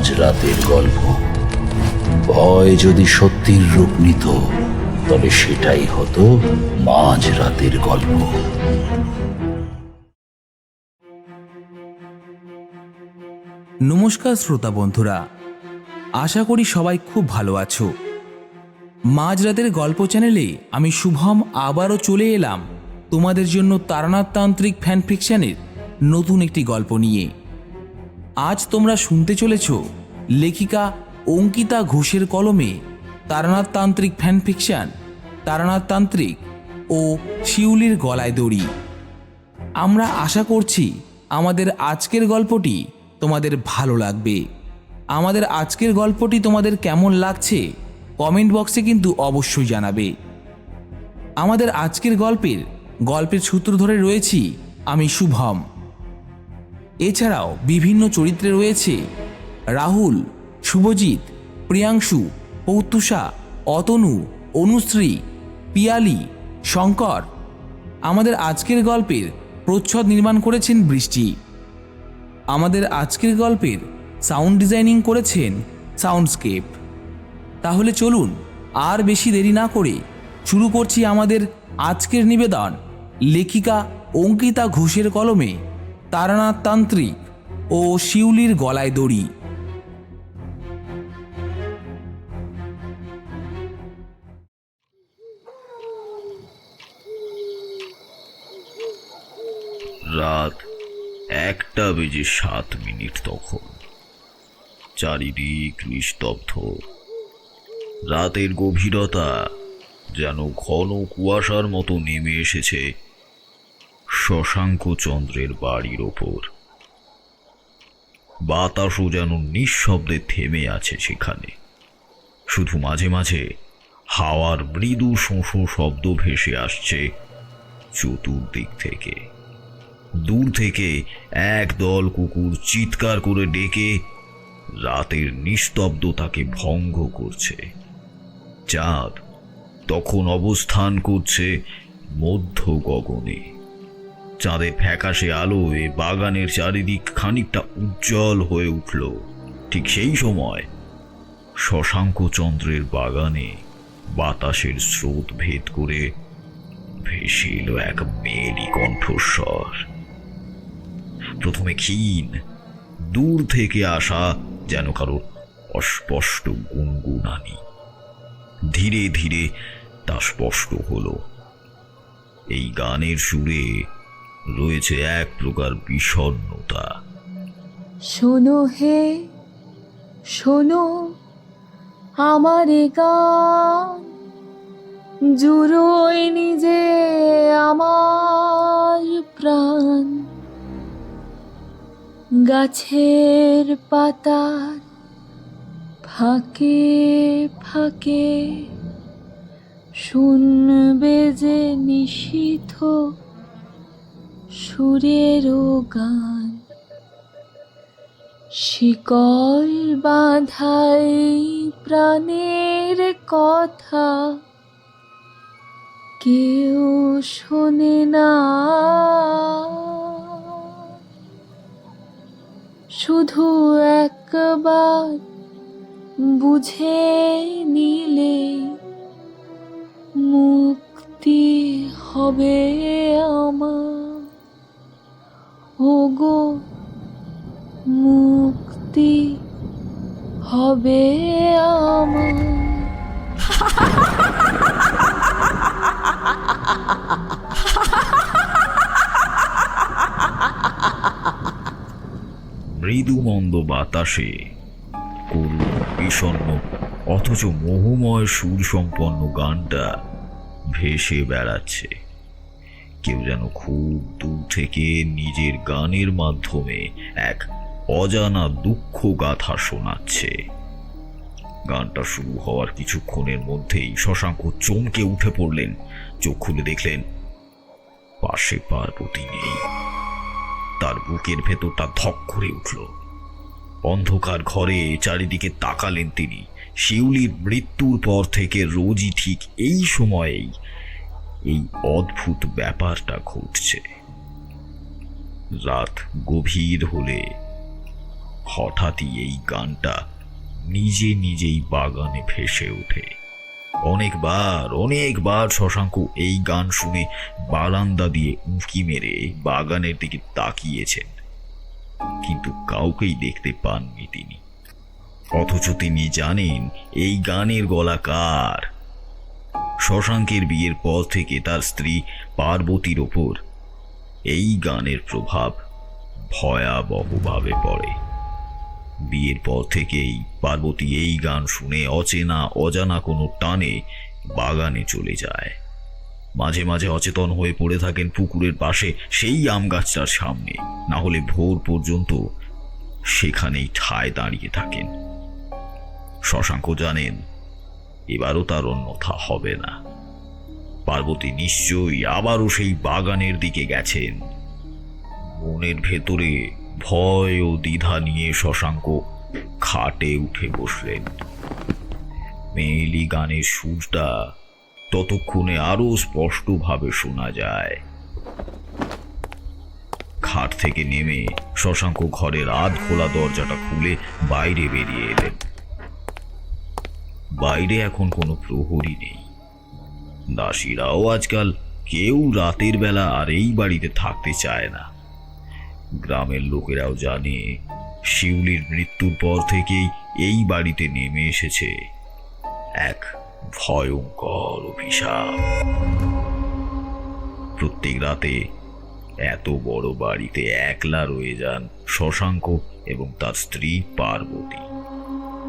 মাঝরাতের গল্প। ভয় যদি সত্যির রূপ নিত তবে সেটাই হতো মাঝরাতের গল্প। নমস্কার শ্রোতা বন্ধুরা, আশা করি সবাই খুব ভালো আছো। মাঝরাতের গল্প চ্যানেলে আমি শুভম আবারও চলে এলাম তোমাদের জন্য তারনাথতান্ত্রিক ফ্যান ফিকশনের নতুন একটি গল্প নিয়ে। আজ তোমরা শুনতে চলেছ লেখিকা অঙ্কিতা ঘোষের কলমে তারনাথতান্ত্রিক ফ্যান ফিকশন তারনাথতান্ত্রিক ও শিউলির গলায় দড়ি। আমরা আশা করছি আমাদের আজকের গল্পটি তোমাদের ভালো লাগবে। আমাদের আজকের গল্পটি তোমাদের কেমন লাগছে কমেন্ট বক্সে কিন্তু অবশ্যই জানাবে। আমাদের আজকের গল্পের সূত্র ধরে রয়েছি আমি শুভম। এছাড়াও বিভিন্ন চরিত্রে রয়েছে রাহুল, শুভজিৎ, প্রিয়াংশু, পৌতুষা, অতনু, অনুশ্রী, পিয়ালি, শঙ্কর। আমাদের আজকের গল্পের প্রচ্ছদ নির্মাণ করেছেন বৃষ্টি। আমাদের আজকের গল্পের সাউন্ড ডিজাইনিং করেছেন সাউন্ডস্কেপ। তাহলে চলুন আর বেশি দেরি না করে শুরু করছি আমাদের আজকের নিবেদন লেখিকা অঙ্কিতা ঘোষের কলমে তারনাথতান্ত্রিক ও শিউলির গলায় দড়ি। রাত 1:07 তখন। চারিদিক নিস্তব্ধ। রাতের গভীরতা যেন ঘন কুয়াশার মতো নেমে এসেছে শশাঙ্ক চন্দ্রের বাড়ির ওপর। বাতাসও যেন নিঃশব্দে থেমে আছে সেখানে। শুধু মাঝে মাঝে হাওয়ার মৃদু শোঁ শব্দ ভেসে আসছে চতুর্দিক থেকে। দূর থেকে একদল কুকুর চিৎকার করে ডেকে রাতের নিস্তব্ধতাকে ভঙ্গ করছে। চাঁদ তখন অবস্থান করছে মধ্য গগনে। চাঁদের ফ্যাকাশে আলোয় বাগানের চারিদিক খানিকটা উজ্জ্বল হয়ে উঠল। ঠিক সেই সময় শশাঙ্ক চন্দ্রের বাগানে বাতাসের স্রোত ভেদ করে ভেসে এলো এক মেয়েলি কণ্ঠস্বর। প্রথমে ক্ষীণ, দূর থেকে আসা যেন কারো অস্পষ্ট গুনগুনানি। ধীরে ধীরে তা স্পষ্ট হলো। এই গানের সুরে রয়েছে এক প্রকার বিষণ্ণতা। শোনো হে শোনো আমার গান, জুড়োয় নিজে আমার প্রাণ। গাছের পাতার ফাঁকে ফাঁকে শুনবে যে নিশীথ সুরেরও গান। শিকল বাঁধাই প্রাণের কথা কেউ শোনে না, শুধু একবার বুঝে নিলে মুক্তি হবে আমার। ওগো মুক্তি হবে আমার। মৃদু মন্দ বাতাসে করুণ, বিষণ্ণ অথচ মোহময় সুর সম্পন্ন গানটা ভেসে বেড়াচ্ছে। কেউ যেন খুব দূর থেকে নিজের গানের মাধ্যমে এক অজানা দুঃখ গাথা শোনাচ্ছে। গানটা শুরু হওয়ার কিছুক্ষণের মধ্যেই শশাঙ্ক চমকে উঠে পড়লেন। চোখ খুলে দেখলেন পাশে পার্বতী নেই। তার বুকের ভেতরটা ধক করে উঠল। অন্ধকার ঘরে চারিদিকে তাকালেন তিনি। শিউলির মৃত্যুর পর থেকে রোজই ঠিক এই সময়েই এই অদ্ভুত ব্যাপারটা ঘটছে। রাত গভীর হলে হঠাৎই এই গানটা নিজে নিজেই বাগানে ভেসে ওঠে। অনেকবার শশাঙ্ক এই গান শুনে বারান্দা দিয়ে উঁকি মেরে বাগানের দিকে তাকিয়েছেন, কিন্তু কাউকেই দেখতে পাননি তিনি। অথচ তিনি জানেন এই গানের গলা কার। শশাঙ্কের বিয়ের পর থেকে তার স্ত্রী পার্বতীর ওপর এই গানের প্রভাব ভয়াবহভাবে পড়ে। বিয়ের পর থেকেই পার্বতী এই গান শুনে অজানা কোনো টানে বাগানে চলে যায়। মাঝে মাঝে অচেতন হয়ে পড়ে থাকেন পুকুরের পাশে সেই আম গাছটার সামনে, না হলে ভোর পর্যন্ত সেখানেই ঠায় দাঁড়িয়ে থাকেন। শশাঙ্ক জানেন এবারও তার অন্যথা হবে না। পার্বতী নিশ্চয়ই আবারও সেই বাগানের দিকে গেছেন। মনের ভেতরে ভয় ও দ্বিধা নিয়ে শশাঙ্ক খাটে উঠে বসলেন। মেয়েলি গানের সুরটা ততক্ষণে আরো স্পষ্টভাবে শোনা যায়। খাট থেকে নেমে শশাঙ্ক ঘরের আধ খোলা দরজাটা খুলে বাইরে বেরিয়ে এলেন। বাইরে এখন কোনো প্রহরী নেই। দাসীরাও আজকাল কেউ রাতের বেলা আর এই বাড়িতে থাকতে চায় না। গ্রামের লোকেরাও জানে শিউলির মৃত্যুর পর থেকেই এই বাড়িতে নেমে এসেছে এক ভয়ঙ্কর অভিশাপ। প্রত্যেক রাতে এত বড় বাড়িতে একলা রয়ে যান শশাঙ্ক এবং তার স্ত্রী পার্বতী।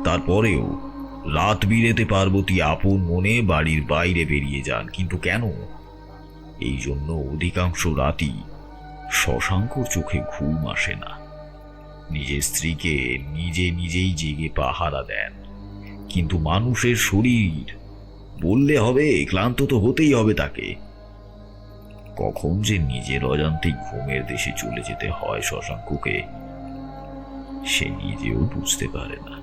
তারপরেও রাত বিরেতে পার্বতী আপন মনে বাড়ির বাইরে বেরিয়ে যান। কিন্তু কেন? এই জন্য অধিকাংশ রাতই শশাঙ্কর চোখে ঘুম আসে না। নিজের স্ত্রীকে নিজেই জেগে পাহারা দেন, কিন্তু মানুষের শরীর বললে হবে, ক্লান্ত তো হতেই হবে তাকে। কখন যে নিজের অজান্তেই ঘুমের দেশে চলে যেতে হয় শশাঙ্ককে, সে নিজেও বুঝতে পারে না।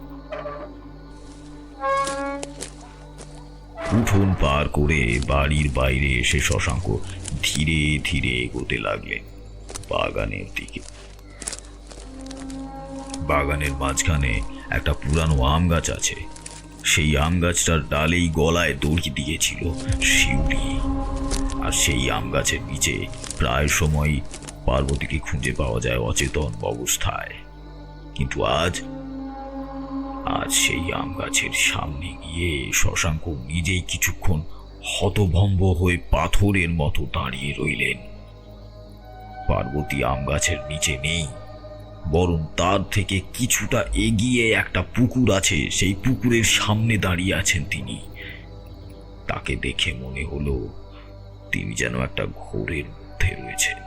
উঠোন পার করে বাড়ির বাইরে এসে শশাঙ্ক ধীরে ধীরে এগোতে লাগলেন বাগানের দিকে। বাগানের মাঝখানে একটা পুরানো আম গাছ আছে। সেই আম গাছটার ডালেই গলায় দড়ি দিয়েছিল শিউলি। আর সেই আম গাছের নিচে প্রায় সময় পার্বতীকে খুঁজে পাওয়া যায় অচেতন অবস্থায়। কিন্তু আজ সেই আম গাছের সামনে গিয়ে শশাঙ্ক নিজেই কিছুক্ষণ হতভম্ব হয়ে পাথরের মতো দাঁড়িয়ে রইলেন। পার্বতী আম গাছের নিচে নেই, বরং তার থেকে কিছুটা এগিয়ে একটা পুকুর আছে। সেই পুকুরের সামনে দাঁড়িয়ে আছেন তিনি। তাকে দেখে মনে হলো তিনি যেন একটা ঘোরের মধ্যে রয়েছেন।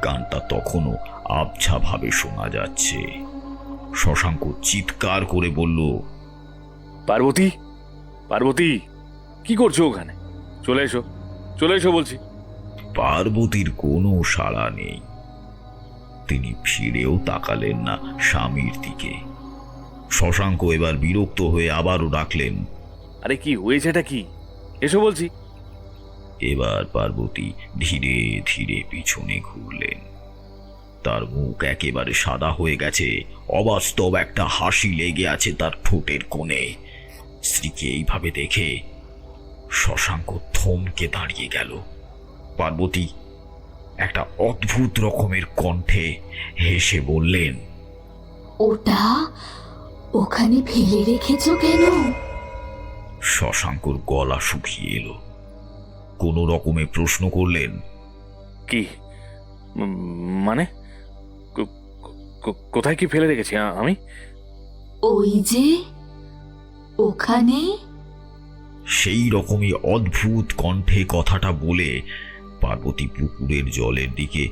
গানটা তখনও আবছা ভাবে শোনা যাচ্ছে। শশাঙ্ক চিৎকার করে বলল, পার্বতী, পার্বতী, কি করছো ওখানে? চলে এসো, চলে এসো বলছি। পার্বতীর কোনো সাড়া নেই। তিনি ফিরেও তাকালেন না স্বামীর দিকে। শশাঙ্ক এবার বিরক্ত হয়ে আবারও ডাকলেন, আরে কি হয়েছেটা কি? এসো বলছি। এবার পার্বতী ধীরে ধীরে পিছনে ঘুরলেন। তার মুখ একেবারে সাদা হয়ে গেছে। অবাস্তব একটা হাসি লেগে আছে তার ঠোঁটের কোণে। স্ত্রীকে এইভাবে দেখে শশাঙ্ক থমকে দাঁড়িয়ে গেল। পার্বতী একটা অদ্ভুত রকমের কণ্ঠে হেসে বললেন, ওটা ওখানে ফেলে রেখেছো কেন? শশাঙ্কর গলা শুকিয়ে এলো। কোনো রকমে প্রশ্ন করলেন, কি মানে? কোথায় কি ফেলে রেখেছি আমি? ওই যে ওখানে। সেই রকমই অদ্ভুত কণ্ঠে কথাটা বলে পার্বতী পুকুরের জলের দিকে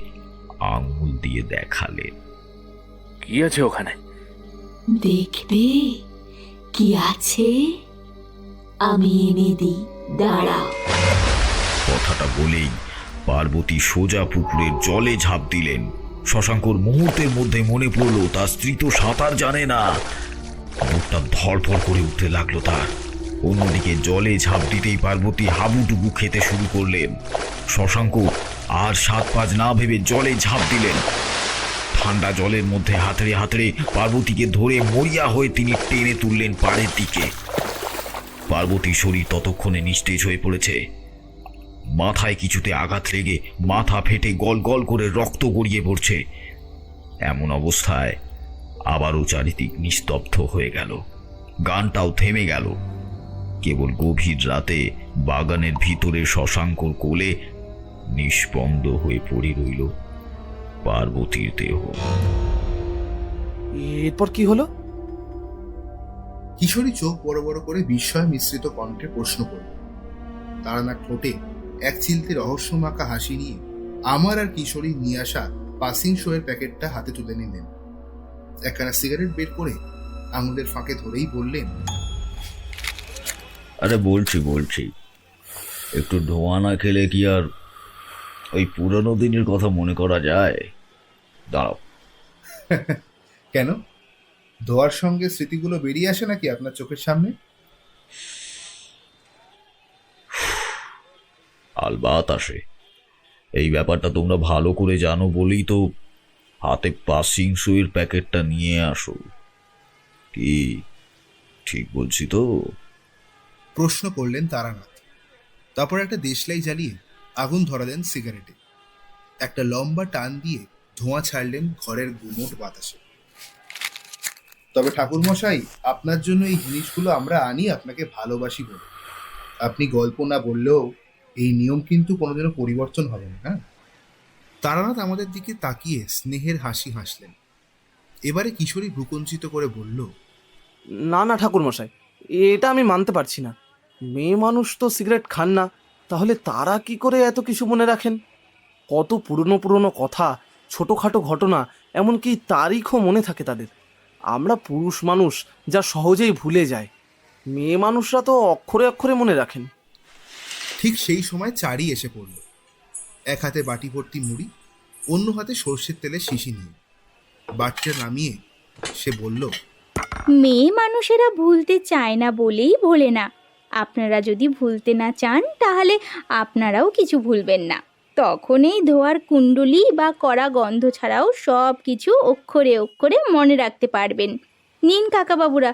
আঙুল দিয়ে দেখালেন। কি আছে ওখানে? দেখবে কি আছে? আমি এনে দিই, দাঁড়াও। কথাটা বলেই পার্বতী সোজা পুকুরের জলে ঝাঁপ দিলেন। শশাঙ্কর মুহূর্তের মধ্যে মনে পড়ল তার স্ত্রী তো সাঁতার জানে না। মুখটা ধড়ফড় করে উঠতে লাগলো তার। অন্যদিকে জলে ঝাঁপ দিতেই পার্বতী হাবুডুবু খেতে শুরু করলেন। শশাঙ্ক আর 7-5 না ভেবে জলে ঝাঁপ দিলেন। ঠান্ডা জলের মধ্যে হাতড়ে হাতড়ে পার্বতীকে ধরে মরিয়া হয়ে তিনি টেনে তুললেন পাড়ের দিকে। পার্বতীর শরীর ততক্ষণে নিস্তেজ হয়ে পড়েছে। মাথায় কিছুতে আঘাত লেগে মাথা ফেটে গল গল করে রক্ত গড়িয়ে পড়ছে। এমন অবস্থায় আবারও চারিদিক নিস্তব্ধ হয়ে গেল, গানটাও থেমে গেল। কেবল গভীর রাতে বাগানের ভিতরে শশাঙ্কর কোলে নিষ্পন্দ হয়ে পড়ে রইল পার্বতীর দেহ। এরপর কি হলো? কিশোরী চোখ বড় বড় করে বিস্ময় মিশ্রিত কণ্ঠে প্রশ্ন করল। তারানাথ ঠোঁটে এক চিলতে রহস্যমাখা হাসি নিয়ে আমার আর কিশোরী নিয়ে আসা পাসিং শোয়ের প্যাকেটটা হাতে তুলে নিলেন। একখানা সিগারেট বের করে আঙুলের ফাঁকে ধরেই বললেন, আরে বলছি একটু ধোঁয়া না খেলে কি আর ওই পুরনো দিনের কথা মনে করা যায়? দাঁড়াও। কেন, ধোয়ার সঙ্গে স্মৃতিগুলো বেরিয়ে আসে নাকি আপনার চোখের সামনে? আলবাত আসে। এই ব্যাপারটা তোমরা ভালো করে জানো বলেই তো হাতে পাসিং শোয়ের প্যাকেটটা নিয়ে আসো। কি ঠিক বলছি তো? প্রশ্ন করলেন তারানাথ। তারপর একটা দেশলাই জ্বালিয়ে আগুন ধরালেন সিগারেটে। একটা লম্বা টান দিয়ে ধোঁয়া ছাড়লেন ঘরের গুমোট বাতাসে। তবে ঠাকুরমশাই, আপনার জন্য এই জিনিসগুলো আমরা আনি আপনাকে ভালোবাসি বলে। আপনি গল্প না বললেও এই নিয়ম কিন্তু কোনোদিনও পরিবর্তন হবে না। হ্যাঁ। তারানাথ আমাদের দিকে তাকিয়ে স্নেহের হাসি হাসলেন। এবারে কিশোরী ভ্রুকুঞ্চিত করে বলল, না না ঠাকুরমশাই, এটা আমি মানতে পারছি না। মেয়ে মানুষ তো সিগারেট খান না, তাহলে তারা কি করে এত কিছু মনে রাখেন? কত পুরনো পুরনো কথা, ছোটোখাটো ঘটনা, এমনকি তারিখও মনে থাকে তাদের। আমরা পুরুষ মানুষ যা সহজেই ভুলে যায়, মেয়ে মানুষরা তো অক্ষরে অক্ষরে মনে রাখেন। ঠিক সেই সময় চারি এসে পড়ল, এক হাতে বাটি ভর্তি মুড়ি, অন্য হাতে সর্ষের তেলের শিশি নিয়ে। বাটিটা নামিয়ে সে বলল, মেয়ে মানুষেরা ভুলতে চায় না বলেই ভোলে না। আপনারা যদি ভুলতে না চান তাহলে আপনারাও কিছু ভুলবেন না। তখন এই ধোয়ার কুণ্ডলি বা কড়া গন্ধ ছাড়াও সব কিছু অক্ষরে অক্ষরে মনে রাখতে পারবেন। নিন কাকাবাবুরা,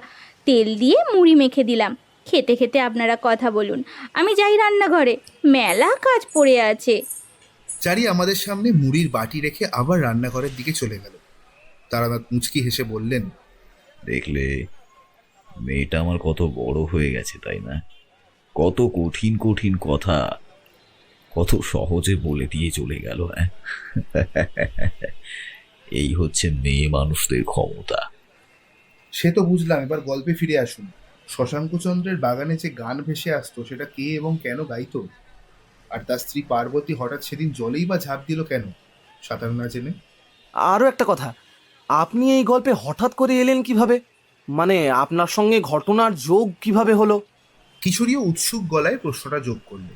তেল দিয়ে মুড়ি মেখে দিলাম। খেতে খেতে আপনারা কথা বলুন, আমি যাই রান্নাঘরে, মেলা কাজ পড়ে আছে। চারি আমাদের সামনে মুড়ির বাটি রেখে আবার রান্নাঘরের দিকে চলে গেল। তারানাথ মুচকি হেসে বললেন, দেখলে মেয়েটা আমার কত বড় হয়ে গেছে, তাই না? কত কঠিন কঠিন কথা কত সহজে বলে দিয়ে চলে গেল। হ্যাঁ, এই হচ্ছে মেয়ে মানুষদের ক্ষমতা। সে তো বুঝলাম, এবার গল্পে ফিরে আসুন। শশাঙ্কচন্দ্রের বাগানে যে গান ভেসে আসতো সেটা কে এবং কেন গাইতো? আর তার স্ত্রী পার্বতী হঠাৎ সেদিন জলেই বা ঝাঁপ দিল কেন, সাঁতার না জেনে? আরও একটা কথা, আপনি এই গল্পে হঠাৎ করে এলেন কিভাবে? মানে আপনার সঙ্গে ঘটনার যোগ কিভাবে হলো? কিশোরীও উৎসুক গলায় প্রশ্নটা যোগ করল।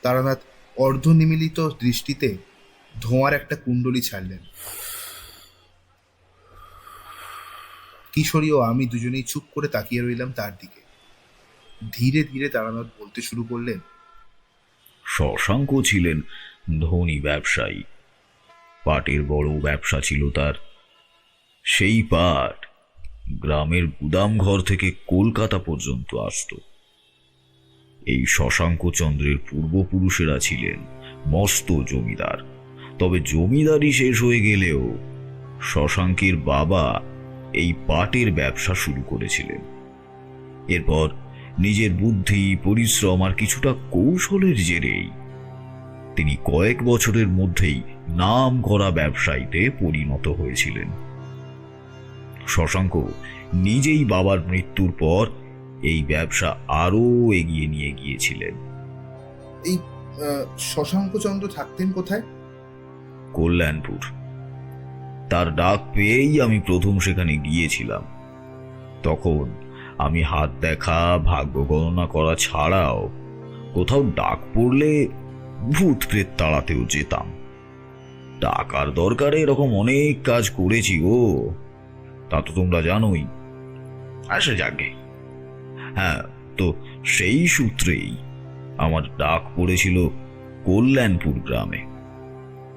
তারানাথ অর্ধনিমিলিত দৃষ্টিতে ধোঁয়ার একটা কুণ্ডলি ছাড়লেন। কিশোরী ও আমি দুজনেই চুপ করে তাকিয়ে রইলাম তার দিকে। ধীরে ধীরে তারানাথ বলতে শুরু করলেন, শশাঙ্ক ছিলেন ধনী ব্যবসায়ী। পাটের বড় ব্যবসা ছিল তার। সেই পাট গ্রামের গুদাম ঘর থেকে কলকাতা পর্যন্ত আসত। এই শশাঙ্কচন্দ্রের পূর্বপুরুষেরা ছিলেন মস্ত জমিদার। তবে জমিদারি শেষ হয়ে গেলেও শশাঙ্কের বাবা এই পাটের ব্যবসা শুরু করেছিলেন। এরপর নিজের বুদ্ধি, পরিশ্রম আর কিছুটা কৌশলের জেরেই তিনি কয়েক বছরের মধ্যেই নাম করা ব্যবসায়ীতে পরিণত হয়েছিলেন। শশাঙ্ক নিজেই বাবার মৃত্যুর পর এই ব্যবসা আরো এগিয়ে নিয়ে গিয়েছিলেন। এই শশাঙ্কচন্দ্র থাকতেন কোথায়? কল্যাণপুর। তার ডাক পেয়েই আমি প্রথম সেখানে গিয়েছিলাম। তখন আমি হাত দেখা, ভাগ্য গণনা করা ছাড়াও কোথাও ডাক পড়লে ভূত প্রেত তাড়াতেও যেতাম। টাকার দরকারে এরকম অনেক কাজ করেছি গো, তা তো তোমরা জানোই। আসে যাকে, হ্যাঁ, তো সেই সূত্রেই আমার ডাক পড়েছিল কল্যাণপুর গ্রামে।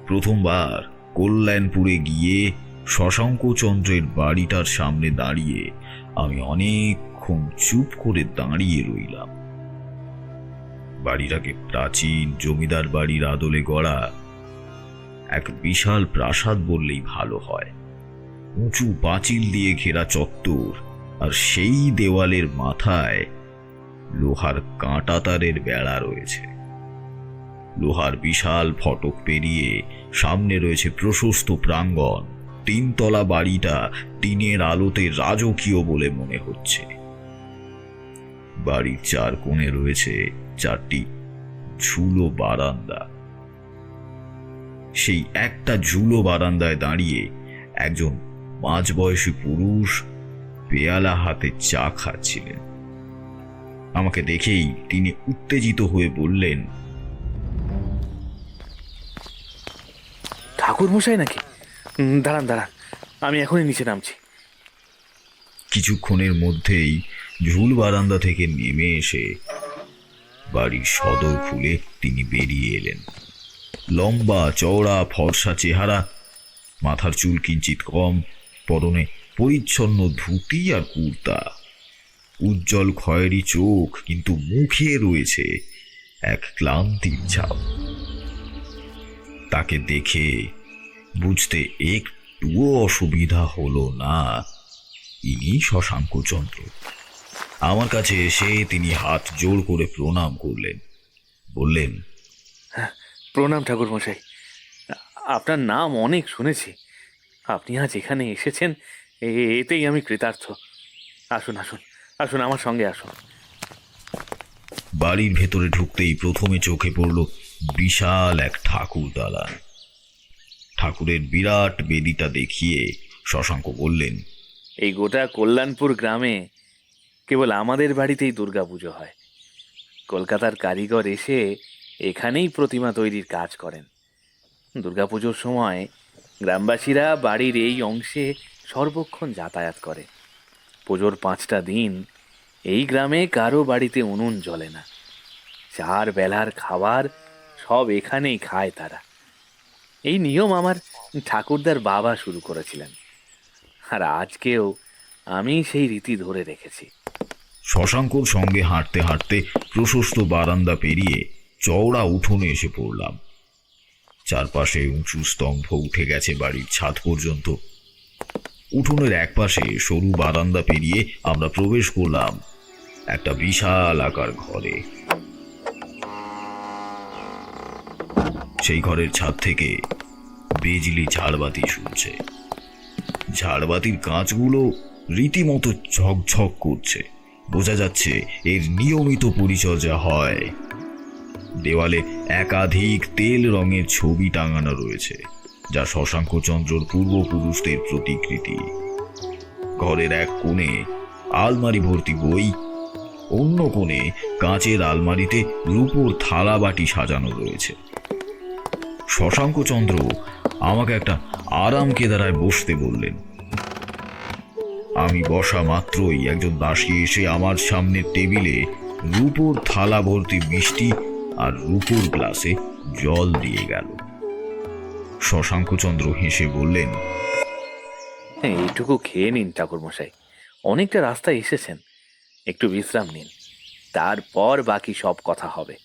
প্রথমবার কল্যাণপুরে গিয়ে শশাঙ্কচন্দ্রের বাড়িটার সামনে দাঁড়িয়ে আমি অনেকক্ষণ চুপ করে দাঁড়িয়ে রইলাম। বাড়িটাকে প্রাচীন জমিদার বাড়ির আদলে গড়া এক বিশাল প্রাসাদ বললেই ভালো হয়। উঁচু পাঁচিল দিয়ে ঘেরা চত্বর, আর সেই দেওয়ালের মাথায় লোহার কাঁটা তারের বেড়া রয়েছে। লোহার বিশাল ফটক পেরিয়ে সামনে রয়েছে প্রশস্ত প্রাঙ্গণ। তিনতলা বাড়িটা টিনের আলোতে রাজকীয় বলে মনে হচ্ছে। বাড়ির চার কোণে রয়েছে 4টি ঝুলো বারান্দা। সেই একটা ঝুলো বারান্দায় দাঁড়িয়ে একজন মাঝবয়সী পুরুষ পেয়ালা হাতে চা খাচ্ছিলেন। আমাকে দেখেই তিনি উত্তেজিত হয়ে বললেন, ঠাকুর মশাই নাকি? দাঁড়ান দাঁড়ান, আমি এখনই নিচে নামছি। কিছুক্ষণের মধ্যেই ঝুল বারান্দা থেকে নেমে এসে বাড়ির সদর খুলে তিনি বেরিয়ে এলেন। লম্বা চওড়া ফর্সা চেহারা, মাথার চুল কিঞ্চিত কম, পরনে পরিচ্ছন্ন ধুতি আর কুর্তা, উজ্জ্বল খয়েরি চোখ, কিন্তু মুখে রয়েছে এক ক্লান্তির ছাপ। তাকে দেখে বুঝতে একটুও অসুবিধা হলো না ইনি শশাঙ্কচন্দ্র। আমার কাছে এসে তিনি হাত জোড় করে প্রণাম করলেন, বললেন, প্রণাম ঠাকুর মশাই, আপনার নাম অনেক শুনেছি। আপনি আজ এখানে এসেছেন, এতেই আমি কৃতার্থ। আসুন আসুন আসুন, আমার সঙ্গে আসুন। বাড়ির ভেতরে ঢুকতেই প্রথমে চোখে পড়ল বিশাল এক ঠাকুর দালান। ঠাকুরের বিরাট বেদিটা দেখিয়ে শশাঙ্ক বললেন, এই গোটা কল্যাণপুর গ্রামে কেবল আমাদের বাড়িতেই দুর্গাপুজো হয়। কলকাতার কারিগর এসে এখানেই প্রতিমা তৈরির কাজ করেন। দুর্গাপুজোর সময় গ্রামবাসীরা বাড়ির এই অংশে সর্বক্ষণ যাতায়াত করে। পুজোর 5টা দিন এই গ্রামে কারো বাড়িতে উনুন জ্বলে না। 4 বেলার খাবার সব এখানেই খায় তারা। এই নিয়ম আমার ঠাকুরদার বাবা শুরু করেছিলেন, আর আজকেও আমি সেই রীতি ধরে রেখেছি। শশাঙ্কর সঙ্গে হাঁটতে হাঁটতে প্রশস্ত বারান্দা পেরিয়ে চওড়া উঠোনে এসে পড়লাম। চারপাশে উঁচু স্তম্ভ উঠে গেছে বাড়ির ছাদ পর্যন্ত। উঠোনের একপাশে সরু বারান্দা পেরিয়ে আমরা প্রবেশ করলাম একটা বিশাল আকার ঘরে। সেই ঘরের ছাদ থেকে বিজলি ঝাড়বাতি ঝুলছে। ঝাড়বাতির কাঁচগুলো রীতিমতো ঝকঝক করছে, বোঝা যাচ্ছে এর নিয়মিত পরিচর্যা হয়। দেওয়ালে একাধিক তেল রঙের ছবি টাঙানো রয়েছে, যা শশাঙ্কচন্দ্রর পূর্বপুরুষদের প্রতিকৃতি। ঘরের এক কোণে আলমারি ভর্তি বই, অন্য কোণে কাঁচের আলমারিতে রূপোর থালা বাটি সাজানো রয়েছে। শশাঙ্কচন্দ্র আমাকে একটা আরাম কেদারায় বসতে বললেন। আমি বসা মাত্রই একজন দাসী এসে আমার সামনে টেবিলে রূপোর থালা ভর্তি মিষ্টি আর রূপোর গ্লাসে জল দিয়ে গেল। শশাঙ্কচন্দ্র হেসে বললেন, এইটুকু খেয়ে নিন ঠাকুর মশাই, অনেকটা রাস্তা এসেছেন, একটু বিশ্রাম নিন, তারপর বাকি সব কথা হবে।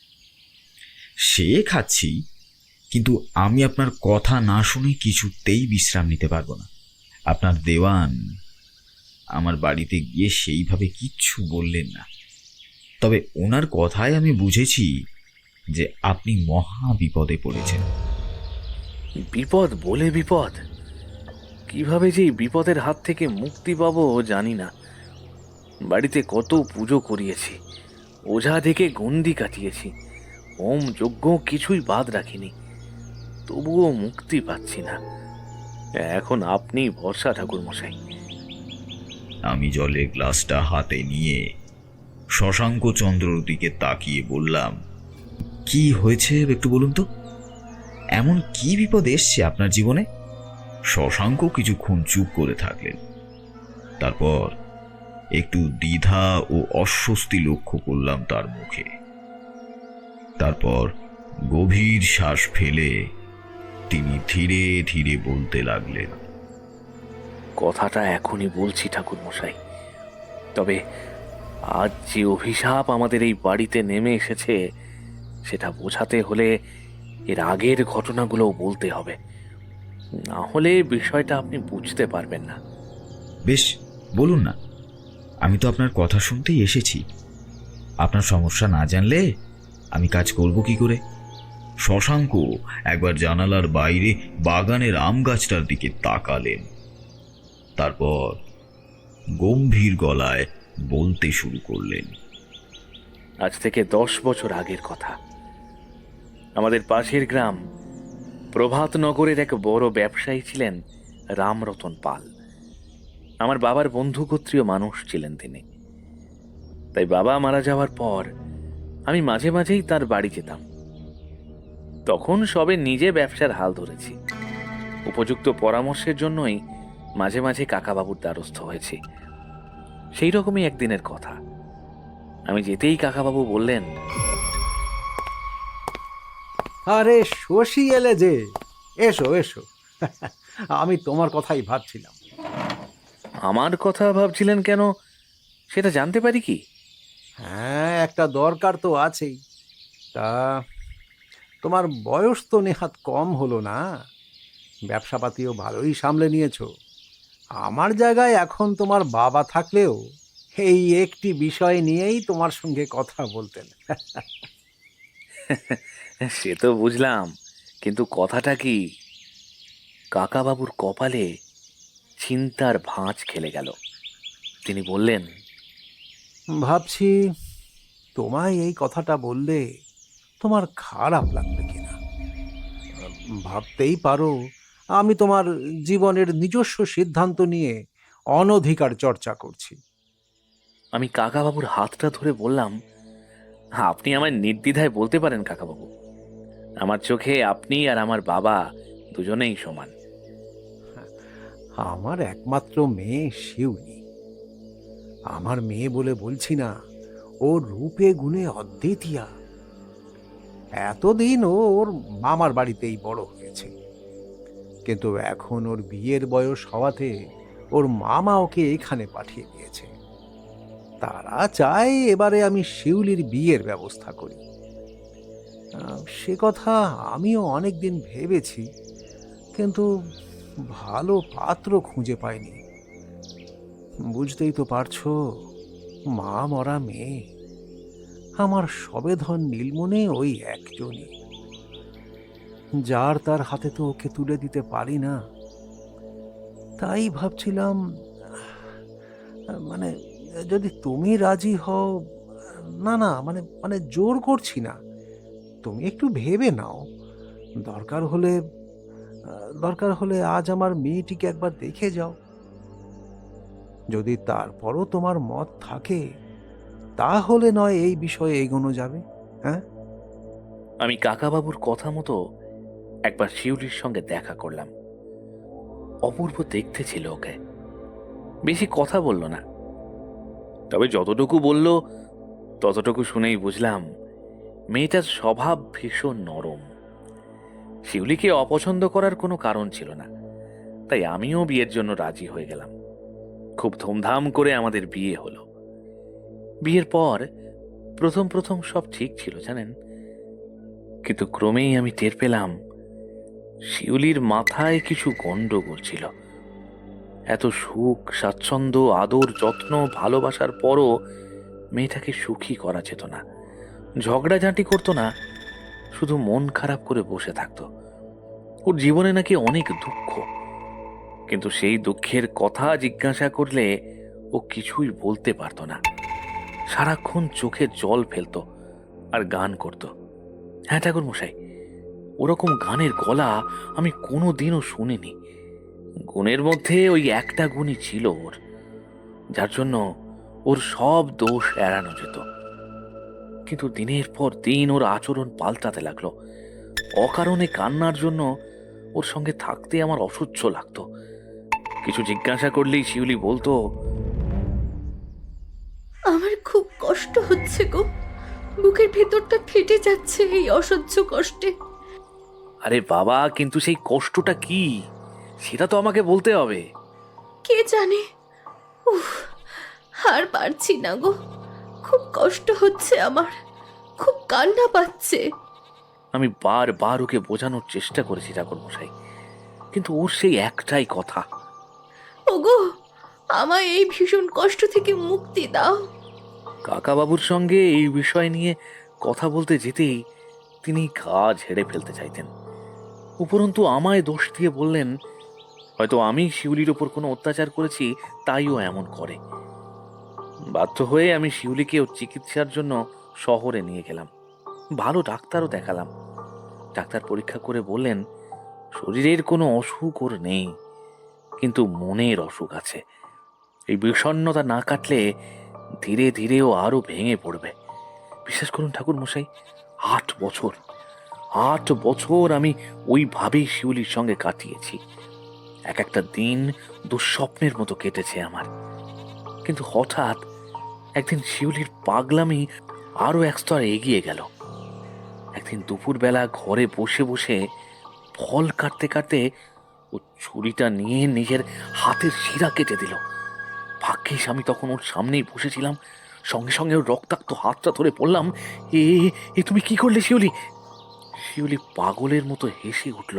সে খাচ্ছি, কিন্তু আমি আপনার কথা না শুনে কিছুতেই বিশ্রাম নিতে পারবো না। আপনার দেওয়ান আমার বাড়িতে গিয়ে সেইভাবে কিচ্ছু বললেন না, তবে ওনার কথায় আমি বুঝেছি যে আপনি মহা বিপদে পড়েছেন। বিপদ বলে বিপদ? কিভাবে যে এই বিপদের হাত থেকে মুক্তি পাবো জানি না। বাড়িতে কত পুজো করিয়েছি, ওঝা থেকে গণ্ডি কাটিয়েছি, হোম যজ্ঞ কিছুই বাদ রাখিনি, তবুও মুক্তি পাচ্ছি না। এখন আপনি ভরসা ঠাকুর মশাই। আমি জলের গ্লাসটা হাতে নিয়ে শশাঙ্কচন্দ্রর দিকে তাকিয়ে বললাম, কি হয়েছে একটু বলুন তো? এমন কি বিপদ এসছে আপনার জীবনে? শশাঙ্ক কিছুক্ষণ চুপ করে থাকলেন। তারপর একটু দ্বিধা ও অস্বস্তি লক্ষ্য করলাম তার মুখে। তারপর গভীর শ্বাস ফেলে তিনি ধীরে ধীরে বলতে লাগলেন। কথাটা এখনই বলছি ঠাকুর মশাই, তবে আজ যে অভিশাপ আমাদের এই বাড়িতে নেমে এসেছে সেটা বোঝাতে হলে এর আগের ঘটনাগুলোও বলতে হবে, না হলে বিষয়টা আপনি বুঝতে পারবেন না। বেশ, বলুন না, আমি তো আপনার কথা শুনতেই এসেছি। আপনার সমস্যা না জানলে আমি কাজ করব কি করে? শশাঙ্ক একবার জানালার বাইরে বাগানের আম গাছটার দিকে তাকালেন, তারপর গম্ভীর গলায় বলতে শুরু করলেন। আজ থেকে 10 বছর আগের কথা। আমাদের পাশের গ্রাম প্রভাতনগরের এক বড় ব্যবসায়ী ছিলেন রামরতন পাল। আমার বাবার বন্ধু গোত্রীয় মানুষ ছিলেন তিনি। তাই বাবা মারা যাওয়ার পর আমি মাঝে মাঝেই তার বাড়ি যেতাম। তখন সবে নিজে ব্যবসার হাল ধরেছি, উপযুক্ত পরামর্শের জন্যই মাঝে মাঝে কাকাবাবুর দ্বারস্থ হয়েছি। সেই রকমই একদিনের কথা। আমি যেতেই কাকাবাবু বললেন, আরে শশী এলে যে, এসো এসো। আমি তোমার কথাই ভাবছিলাম। আমার কথা ভাবছিলেন কেন সেটা জানতে পারি কি? হ্যাঁ, একটা দরকার তো আছেই। তা তোমার বয়স তো নেহাত কম হলো না, ব্যবসাপাতিও ভালোই সামলে নিয়েছো। আমার জায়গায় এখন তোমার বাবা থাকলেও এই একটি বিষয় নিয়েই তোমার সঙ্গে কথা বলতেন। সে তো বুঝলাম, কিন্তু কথাটা কি? কাকাবাবুর কপালে চিন্তার ভাঁজ খেলে গেল। তিনি বললেন, ভাবছি তোমায় এই কথাটা বললে তোমার খারাপ লাগবে কিনা। ভাবতেই পারো আমি তোমার জীবনের নিজস্ব সিদ্ধান্ত নিয়ে অনধিকার চর্চা করছি। আমি কাকাবাবুর হাতটা ধরে বললাম, আপনি আমায় নির্দ্বিধায় বলতে পারেন কাকাবাবু। আমার চোখে আপনি আর আমার বাবা দুজনেই সমান। আমার একমাত্র মেয়ে শিউলি। আমার মেয়ে বলে বলছি না, ও রূপে গুণে অদ্বিতীয়া। এতদিন ও ওর মামার বাড়িতেই বড় হয়েছে, কিন্তু এখন ওর বিয়ের বয়স হওয়াতে ওর মামা ওকে এখানে পাঠিয়ে দিয়েছে। তারা চায় এবারে আমি শিউলির বিয়ের ব্যবস্থা করি। সে কথা আমিও অনেকদিন ভেবেছি, কিন্তু ভালো পাত্র খুঁজে পাইনি। বুঝতেই তো পারছো, মা মরা মেয়ে, আমার সবেধন নীলমণি ওই একজনই। যার তার হাতে তো ওকে তুলে দিতে পারি না। তাই ভাবছিলাম, মানে যদি তুমি রাজি হও। না না, মানে মানে জোর করছি না, তুমি একটু ভেবে নাও। দরকার হলে আজ আমার মেয়েটিকে একবার দেখে যাও। যদি তারপরও তোমার মত থাকে তাহলে নয় এই বিষয়ে এগোনো যাবে। হ্যাঁ, আমি কাকাবাবুর কথা মতো একবার শিউলির সঙ্গে দেখা করলাম। অপূর্ব দেখতে ছিল ওকে, বেশি কথা বলল না, তবে যতটুকু বলল ততটুকু শুনেই বুঝলাম মেয়েটার স্বভাব ভীষণ নরম। শিউলিকে অপছন্দ করার কোনো কারণ ছিল না, তাই আমিও বিয়ের জন্য রাজি হয়ে গেলাম। খুব ধুমধাম করে আমাদের বিয়ে হলো। বিয়ের পর প্রথম সব ঠিক ছিল জানেন, কিন্তু ক্রমেই আমি টের পেলাম শিউলির মাথায় কিছু গন্ডগোল ছিল। এত সুখ, স্বাচ্ছন্দ্য, আদর, যত্ন, ভালোবাসার পরও মেয়েটাকে সুখী করা যেত না। ঝগড়াঝাঁটি করতো না, শুধু মন খারাপ করে বসে থাকতো। ওর জীবনে নাকি অনেক দুঃখ, কিন্তু সেই দুঃখের কথা জিজ্ঞাসা করলে ও কিছুই বলতে পারতো না। সারাক্ষণ চোখে জল ফেলতো আর গান করত। হ্যাঁ ঠাকুর মশাই, ওরকম গানের গলা আমি কোনোদিনও শুনিনি। গুণের মধ্যে ওই একটা গুণই ছিল ওর, যার জন্য ওর সব দোষ এড়ানো যেত। কিন্তু দিনের পর দিন ওর আচরণ পাল্টাতে লাগলো। অকারণে কান্নার জন্য ওর সঙ্গে থাকতে আমার অসহ্য লাগতো। কিছু জিজ্ঞাসা করলেই শিউলি বলতো, আমার খুব কষ্ট হচ্ছে গো, বুকের ভেতরটা ফেটে যাচ্ছে এই অসহ্য কষ্টে। আরে বাবা, কিন্তু সেই কষ্টটা কি সেটা তো আমাকে বলতে হবে। কে জানে। উফ, আর পারছি না গো, খুব কষ্ট হচ্ছে আমার, খুব কান্না পাচ্ছে। আমি বারবার ওকে বোঝানোর চেষ্টা করেছি ঠাকুরমশাই, কিন্তু ওর সেই একটাই কথা। ওগো, আমায় এই ভীষণ কষ্ট থেকে মুক্তি দাও। কাকাবাবুর সঙ্গে এই বিষয় নিয়ে কথা বলতে যেতেই তিনি গা ঝেড়ে ফেলতে চাইতেন। উপরন্তু আমায় দোষ দিয়ে বললেন হয়তো আমি শিউলির ওপর কোনো অত্যাচার করেছি, তাই ও এমন করে। বাধ্য হয়ে আমি শিউলিকে ওর চিকিৎসার জন্য শহরে নিয়ে গেলাম। ভালো ডাক্তারও দেখালাম। ডাক্তার পরীক্ষা করে বললেন শরীরের কোনো অসুখ ওর নেই, কিন্তু মনের অসুখ আছে। এই বিষণ্ণতা না কাটলে ধীরে ধীরে ও আরো ভেঙে পড়বে। বিশ্বাস করুন ঠাকুর মশাই, 8 বছর আমি ওইভাবেই শিউলির সঙ্গে কাটিয়েছি। এক একটা দিন দুঃস্বপ্নের মতো কেটেছে আমার। কিন্তু হঠাৎ একদিন শিউলির পাগলামি আরো এক স্তর এগিয়ে গেল। একদিন দুপুরবেলা ঘরে বসে বসে ফল কাটতে কাটতে ও ছুরিটা নিয়ে নিজের হাতের শিরা কেটে দিল। ভাগ্যিস আমি তখন ওর সামনেই বসেছিলাম। সঙ্গে সঙ্গে ওর রক্তাক্ত হাতটা ধরে পড়লাম, এ তুমি কি করলে শিউলি? শিউলি পাগলের মতো হেসে উঠল।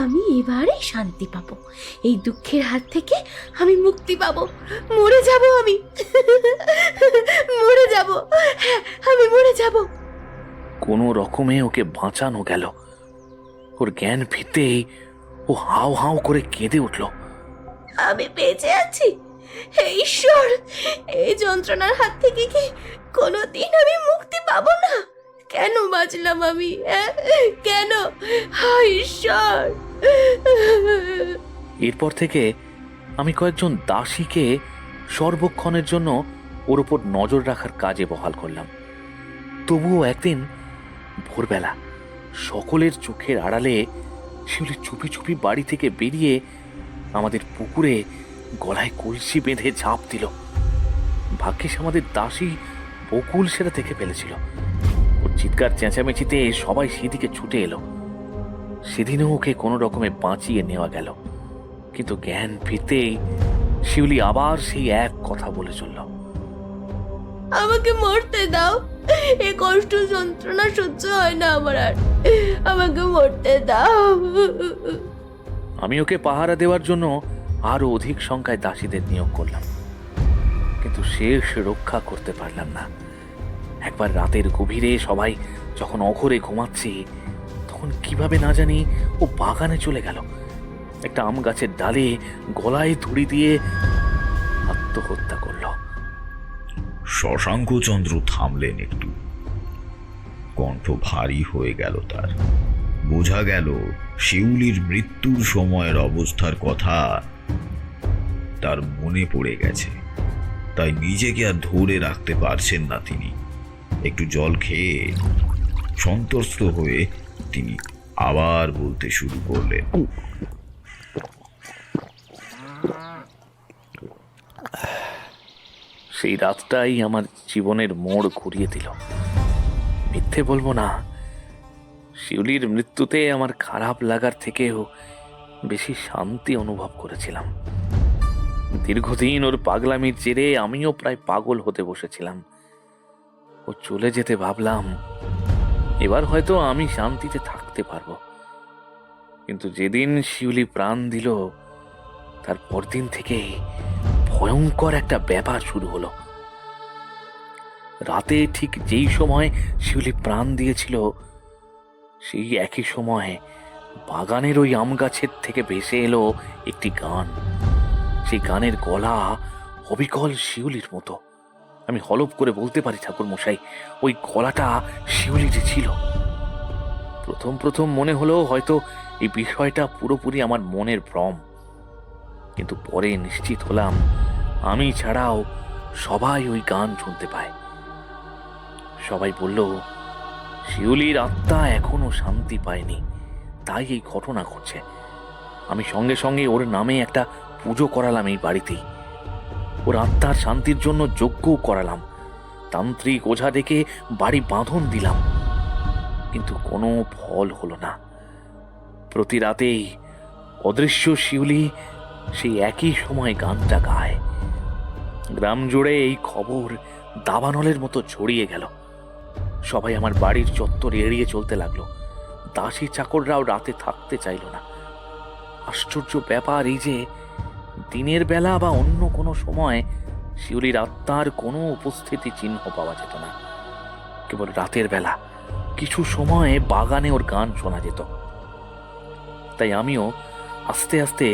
আমি এবারে শান্তি পাবো, এই দুঃখের হাত থেকে আমি মুক্তি পাবো। মরে যাব আমি, মরে যাব, হ্যাঁ আমি মরে যাব। কোনো রকমে ওকে বাঁচানো গেল। ওর জ্ঞান ফিরতেই ও হাউ হাউ করে কেঁদে উঠল। আমি বেঁচে আছি, হে ঈশ্বর, এই যন্ত্রণার হাত থেকে কি কোনোদিন আমি মুক্তি পাবো না? কেন বাঁচলাম আমি? কেন? হায় ঈশ্বর! এরপর থেকে আমি কয়েকজন দাসীকে সর্বক্ষণের জন্য ওর উপর নজর রাখার কাজে বহাল করলাম। তবুও একদিন ভোরবেলা সকলের চোখের আড়ালে শিউলি চুপি চুপি বাড়ি থেকে বেরিয়ে আমাদের পুকুরে গলায় কলসি বেঁধে ঝাঁপ দিল। ভাগ্যিস আমাদের দাসী বকুল সেটা দেখে ফেলেছিল। ওর চিৎকার চেঁচামেচিতে সবাই সেদিকে ছুটে এলো। সেদিনও ওকে কোনো রকমে বাঁচিয়ে নেওয়া গেল। কিন্তু জ্ঞান ফিরতেই শিউলি আবার সেই এক কথা বলে চলল, আমাকে মরতে দাও, এ কষ্ট যন্ত্রণা সহ্য হয় না আমার আর, আমাকে মরতে দাও। আমি ওকে পাহারা দেওয়ার জন্য আরো অধিক সংখ্যায় দাসীদের নিয়োগ করলাম, কিন্তু শেষ রক্ষা করতে পারলাম না। একবার রাতের গভীরে সবাই যখন অঘরে ঘুমাচ্ছি, তখন কিভাবে না জানি ও বাগানে চলে গেল। একটা আম গাছের ডালে গলায় ধুড়ি দিয়ে আত্মহত্যা করল। শশাঙ্কচন্দ্র থামলেন একটু। কণ্ঠ ভারী হয়ে গেল তার। বোঝা গেল শিউলির মৃত্যুর সময়ের অবস্থার কথা তার মনে পড়ে গেছে, তাই নিজেকে আর ধরে রাখতে পারছেন না তিনি। একটু জল খেয়ে সন্তুষ্ট হয়ে তিনি আবার বলতে শুরু করলেন। সেই রাতটাই আমার জীবনের মোড় ঘুরিয়ে দিল। মিথ্যে বলবো না, শিউলির মৃত্যুতে আমার খারাপ লাগার থেকেও বেশি শান্তি অনুভব করেছিলাম। দীর্ঘদিন ওর পাগলামির জেরে আমিও প্রায় পাগল হতে বসেছিলাম। ও চলে যেতে ভাবলাম এবার হয়তো আমি শান্তিতে থাকতে পারবো। কিন্তু যেদিন শিউলি প্রাণ দিল, তার পরদিন থেকে ভয়ঙ্কর একটা ব্যাপার শুরু হলো। রাতে ঠিক যেই সময় শিউলি প্রাণ দিয়েছিল, সেই একই সময় বাগানের ওই আম গাছের থেকে ভেসে এলো একটি গান। সেই গানের গলা অবিকল শিউলির মতো। আমি হলপ করে বলতে পারি ঠাকুর মশাই, ওই গলাটা শিউলির ছিল। প্রথম মনে হলো হয়তো এই বিষয়টা পুরোপুরি আমার মনের ভ্রম, কিন্তু পরে নিশ্চিত হলাম আমি ছাড়াও সবাই ওই গান শুনতে পায়। সবাই বলল শিউলির আত্মা এখনো শান্তি পায়নি, তাই এই ঘটনা ঘটছে। আমি সঙ্গে সঙ্গে ওর নামে একটা পুজো করালাম এই বাড়িতেই। ওর আত্মার শান্তির জন্য যজ্ঞও করালাম। তান্ত্রিক ওঝা ডেকে বাড়ি বাঁধন দিলাম, কিন্তু কোনো ফল হলো না। প্রতি রাতেই অদৃশ্য শিউলি সেই একই সময় গানটা গায়। গ্রাম জুড়ে এই খবর দাবানলের মতো ছড়িয়ে গেল। সবাই আমার বাড়ির চত্বর এড়িয়ে চলতে লাগলো। দাসী চাকররাও রাতে থাকতে চাইল না। আশ্চর্য ব্যাপার এই যে দিনের বেলা বা অন্য কোনো সময় শিউলির আত্মার কোনো উপস্থিতি চিহ্ন পাওয়া যেত না। কেবল রাতের বেলা কিছু সময় বাগানে ওর গান শোনা যেত। তাই আমিও আস্তে আস্তে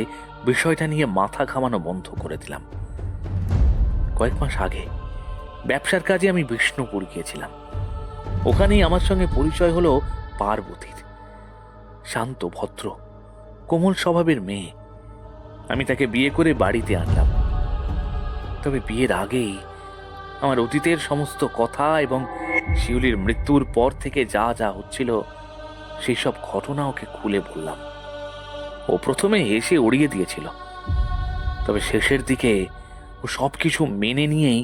বিষয়টা নিয়ে মাথা ঘামানো বন্ধ করে দিলাম। কয়েক মাস আগে ব্যবসার কাজে আমি বিষ্ণুপুর গিয়েছিলাম। ওখানেই আমার সঙ্গে পরিচয় হলো পার্বতীর। শান্ত, ভদ্র, কোমল স্বভাবের মেয়ে। আমি তাকে বিয়ে করে বাড়িতে আনলাম। তবে বিয়ের আগেই আমার অতীতের সমস্ত কথা এবং শিউলির মৃত্যুর পর থেকে যা যা হচ্ছিল সেই সব ঘটনা ওকে খুলে বললাম। ও প্রথমে হেসে উড়িয়ে দিয়েছিল, তবে শেষের দিকে ও সবকিছু মেনে নিয়েই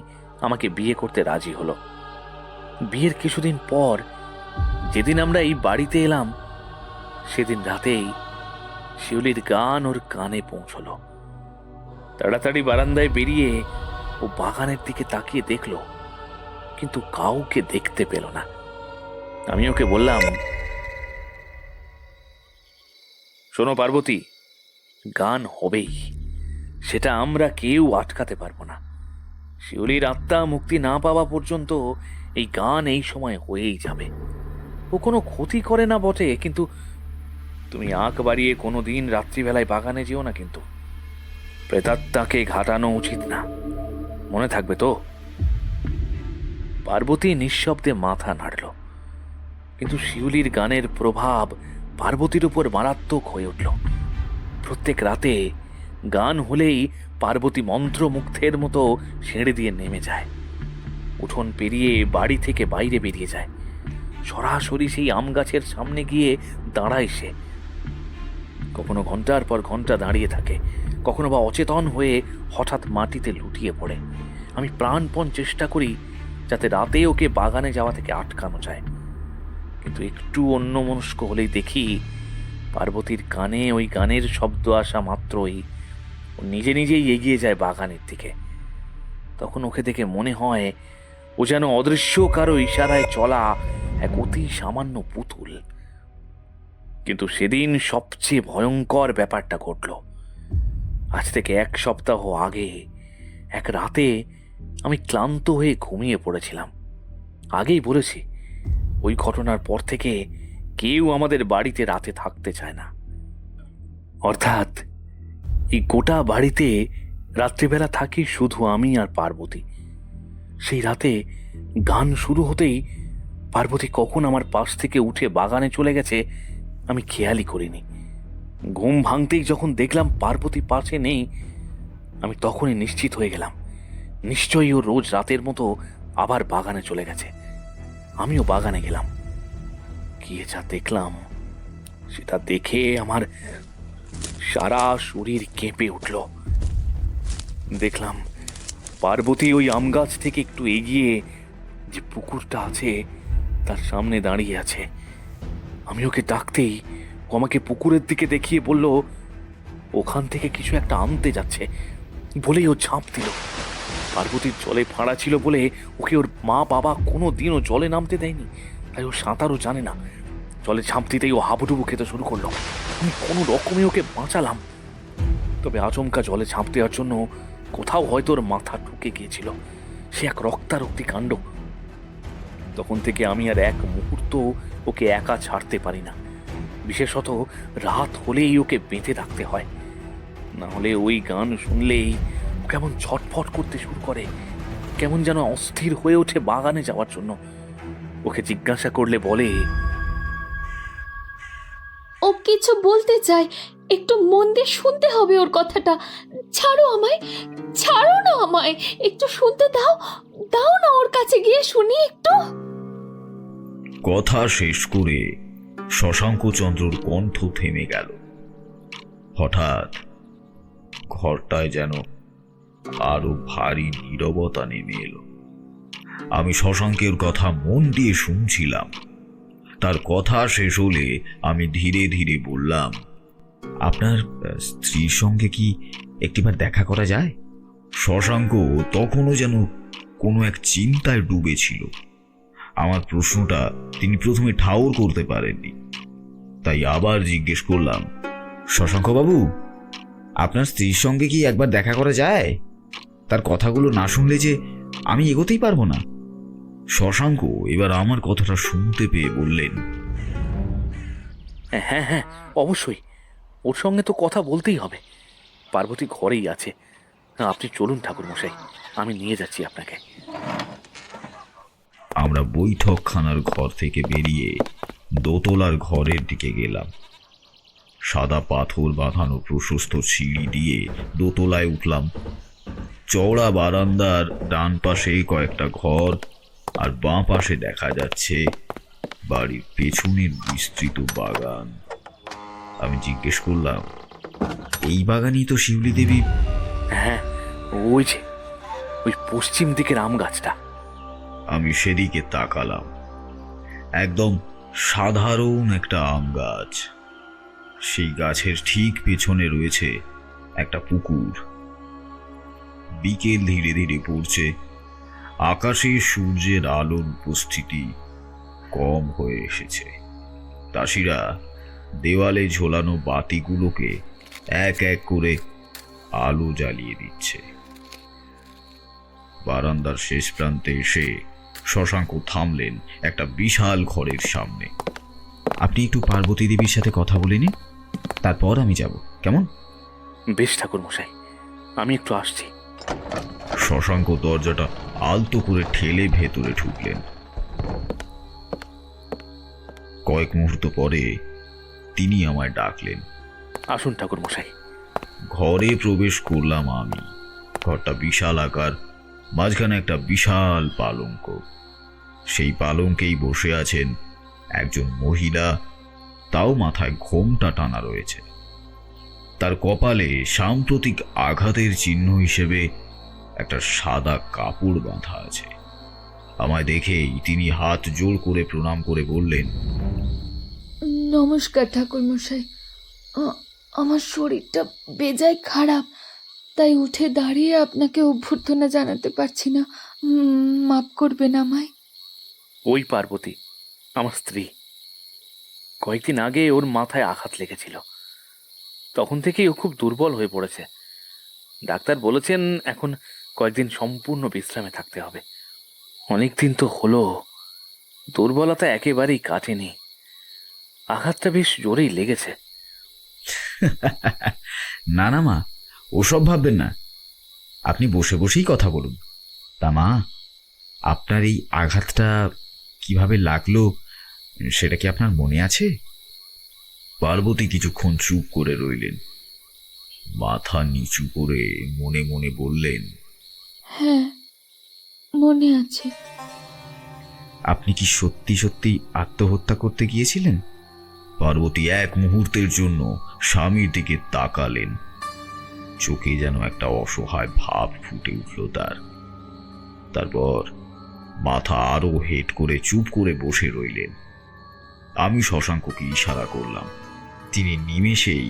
আমাকে বিয়ে করতে রাজি হলো। বিয়ের কিছুদিন পর যেদিন আমরা এই বাড়িতে এলাম, সেদিন রাতেই শিউলির গান ওর কানে পৌঁছলো। তাড়াতাড়ি বারান্দায় বেরিয়ে ও বাগানের দিকে তাকিয়ে দেখলো, কিন্তু কাউকে দেখতে পেল না। আমি ওকে বললাম, শোনো পার্বতী, গান হবেই, সেটা আমরা কেউ আটকাতে পারবো না। শিউলির আত্মা মুক্তি না পাওয়া পর্যন্ত এই গান এই সময় হয়েই যাবে। ও কোনো ক্ষতি করে না বটে, কিন্তু তুমি আঁক বাড়িয়ে কোনো দিন রাত্রিবেলায় বাগানে যেও না, কিন্তু প্রেতাত্মাকে ঘাটানো উচিত না, মনে থাকবে তো? পার্বতী নিঃশব্দে মাথা নাড়ল, কিন্তু শিউলির গানের প্রভাব পার্বতীর উপর মারাত্মক হয়ে উঠল। প্রত্যেক রাতে গান হলেই পার্বতী মন্ত্রমুগ্ধের মতো ছেড়ে দিয়ে নেমে যায়। উঠোন পেরিয়ে বাড়ি থেকে বাইরে বেরিয়ে যায়। সরাসরি সেই আম গাছের সামনে গিয়ে দাঁড়ায় সে। কখনো ঘন্টার পর ঘন্টা দাঁড়িয়ে থাকে, কখনো বা অচেতন হয়ে হঠাৎ মাটিতে লুটিয়ে পড়ে। আমি প্রাণপণ চেষ্টা করি যাতে রাতে ওকে বাগানে যাওয়া থেকে আটকানো যায়, কিন্তু একটু অন্যমনস্ক হলেই দেখি পার্বতীর কানে ওই গানের শব্দ আসা মাত্রই ও নিজে নিজেই এগিয়ে যায় বাগানের দিকে। তখন ওকে দেখে মনে হয় ও যেন অদৃশ্য কারো ইশারায় চলা এক অতি সামান্য পুতুল। কিন্তু সেদিন সবচেয়ে ভয়ঙ্কর ব্যাপারটা ঘটল। আজ থেকে 1 সপ্তাহ আগে এক রাতে আমি ক্লান্ত হয়ে ঘুমিয়ে পড়েছিলাম। আগেই বলেছি, ওই ঘটনার পর থেকে কেউ আমাদের বাড়িতে রাতে থাকতে চায় না। অর্থাৎ এই গোটা বাড়িতে রাত্রিবেলা থাকি শুধু আমি আর পার্বতী। সেই রাতে গান শুরু হতেই পার্বতী কখন আমার পাশ থেকে উঠে বাগানে চলে গেছে আমি খেয়ালই করিনি। ঘুম ভাঙতেই যখন দেখলাম পার্বতী পাশে নেই, আমি তখনই নিশ্চিত হয়ে গেলাম নিশ্চয়ই ও রোজ রাতের মতো আবার বাগানে চলে গেছে। আমিও বাগানে গেলাম। গিয়ে যা দেখলাম সেটা দেখে আমার সারা শরীর কেঁপে উঠল। দেখলাম পার্বতী ওই আম গাছ থেকে একটু এগিয়ে যে পুকুরটা আছে তার সামনে দাঁড়িয়ে আছে। আমি ওকে ডাকতেই ও আমাকে পুকুরের দিকে দেখিয়ে বলল ওখান থেকে কিছু একটা আনতে যাচ্ছে, বলেই ও ঝাঁপ দিল। পার্বতীর জলে ফাঁড়া ছিল বলে ওকে ওর মা বাবা কোনো দিনও জলে নামতে দেয়নি, তাই ও সাঁতারও জানে না। জলে ঝাঁপ দিতেই ও হাবুডুবু খেতে শুরু করলো। আমি কোনো রকমে ওকে বাঁচালাম, তবে আচমকা জলে ঝাঁপ দেওয়ার জন্য কোথাও হয়তো ওর মাথা ঢুকে গিয়েছিল। সে এক রক্তারক্তি কাণ্ড। তখন থেকে আমি আর এক মুহূর্ত ওকে একা ছাড়তে পারি না। বিশেষত রাত হলেই ওকে বেঁধে রাখতে হয়, না হলে ওই গান শুনলেই ও কেমন ছটফট করতে শুরু করে, কেমন যেন অস্থির হয়ে ওঠে বাগানে যাওয়ার জন্য। ওকে জিজ্ঞাসা করলে বলে, ও কিছু বলতে চায়, একটু মন দিয়ে শুনতে হবে ওর কথাটা। ছাড়ো আমায়, ছাড়ো না আমায়, একটু শুনতে দাও, দাও না ওর কাছে গিয়ে শুনি একটু। কথা শেষ করে শশাঙ্কচন্দ্রর কণ্ঠ থেমে গেল। হঠাৎ ঘরটায় যেন আরো ভারী নীরবতা নেমে এলো। আমি শশাঙ্কের কথা মন দিয়ে শুনছিলাম। তার কথা শেষ হলে আমি ধীরে ধীরে বললাম, আপনার স্ত্রীর সঙ্গে কি একটিবার দেখা করা যায়? শশাঙ্ক তখনও যেন কোনো এক চিন্তায় ডুবেছিল। আমার প্রশ্নটা তিনি প্রথমে ঠাউর করতে পারেননি, তাই আবার জিজ্ঞেস করলাম, শশাঙ্ক বাবু, আপনার স্ত্রীর সঙ্গে কি একবার দেখা করা যায়? তার কথাগুলো না শুনলে যে আমি এগোতেই পারবো না। শশাঙ্ক এবার আমার কথাটা শুনতে পেয়ে বললেন, হ্যাঁ হ্যাঁ, অবশ্যই, ওর সঙ্গে তো কথা বলতেই হবে। পার্বতী ঘরেই আছে। আপনি চলুন ঠাকুরমশাই, আমি নিয়ে যাচ্ছি আপনাকে। আমরা বৈঠকখানার ঘর থেকে বেরিয়ে দোতলার ঘরের দিকে গেলাম। সাদা পাথর বাঁধানো প্রশস্ত সিঁড়ি দিয়ে দোতলায় উঠলাম। চওড়া বারান্দার ডান পাশে কয়েকটা ঘর, আর বাঁ পাশে দেখা যাচ্ছে বাড়ির পেছনের বিস্তৃত বাগান। আমি জিজ্ঞেস করলাম, এই বাগানই তো শিউলি দেবী? হ্যাঁ, ওই যে ওই পশ্চিম দিকের আম গাছটা। আমি সেদিকে তাকালাম। একদম সাধারণ একটা আম গাছ। সেই গাছের ঠিক পেছনে রয়েছে একটা পুকুর। বিকেল ধীরে ধীরে পড়ছে। আকাশে সূর্যের আলোর উপস্থিতি কম হয়ে এসেছে। দাসীরা দেওয়ালে ঝোলানো বাতিগুলোকে এক এক করে আলো জ্বালিয়ে দিচ্ছে। বারান্দার শেষ প্রান্তে এসে শশাঙ্ক থামলেন একটা বিশাল ঘরের সামনে। আপনি একটু পার্বতী দেবীর সাথে কথা বলে নিন, তারপর আমি যাব, কেমন? বেশ ঠাকুরমশাই, আমি একটু আসছি। শশাঙ্ক দরজাটা আলতো করে ঠেলে ভেতরে ঢুকলেন। কয়েক মুহূর্ত পরে তিনি আমায় ডাকলেন, আসুন ঠাকুরমশাই। ঘরে প্রবেশ করলাম আমি। ঘরটা বিশাল আকার, মাঝখানে একটা বিশাল পালঙ্ক। সেই পালঙ্কেই বসে আছেন একজন মহিলা, তাও মাথায় ঘোমটা টানা রয়েছে। তার কপালে সাম্প্রতিক আঘাতের চিহ্ন হিসেবে একটা সাদা কাপড় বাঁধা আছে। আমায় দেখেই তিনি হাত জোড় করে প্রণাম করে বললেন, নমস্কার ঠাকুরমশাই। আমার শরীরটা বেজায় খারাপ, তাই উঠে দাঁড়িয়ে আপনাকে অভ্যর্থনা জানাতে পারছি না, মাফ করবেন আমায়। ওই পার্বতী আমার স্ত্রী। কয়েকদিন আগে ওর মাথায় আঘাত লেগেছিল, তখন থেকেই ও খুব দুর্বল হয়ে পড়েছে। ডাক্তার বলেছেন এখন কয়েকদিন সম্পূর্ণ বিশ্রামে থাকতে হবে। অনেকদিন তো হলো, দুর্বলতা একেবারেই কাটেনি। আঘাতটা বেশ জোরেই লেগেছে। না না মা, ওসব ভাববেন না, আপনি বসে বসেই কথা বলুন। তা মা, আপনার এই আঘাতটা কিভাবে লাগলো সেটা কি আপনার মনে আছে? পার্বতী কিছুক্ষণ চুপ করে রইলেন। মাথা নিচু করে মনে মনে বললেন, হ্যাঁ, মনে আছে। আপনি কি সত্যি সত্যি আত্মহত্যা করতে গিয়েছিলেন? পার্বতী এক মুহূর্তের জন্য স্বামীর দিকে তাকালেন। চোখে যেন একটা অসহায় ভাব ফুটে উঠল তার। তারপর মাথা আরো হেট করে চুপ করে বসে রইলেন। আমি শশাঙ্ককে ইশারা করলাম। তিনি নিমেষেই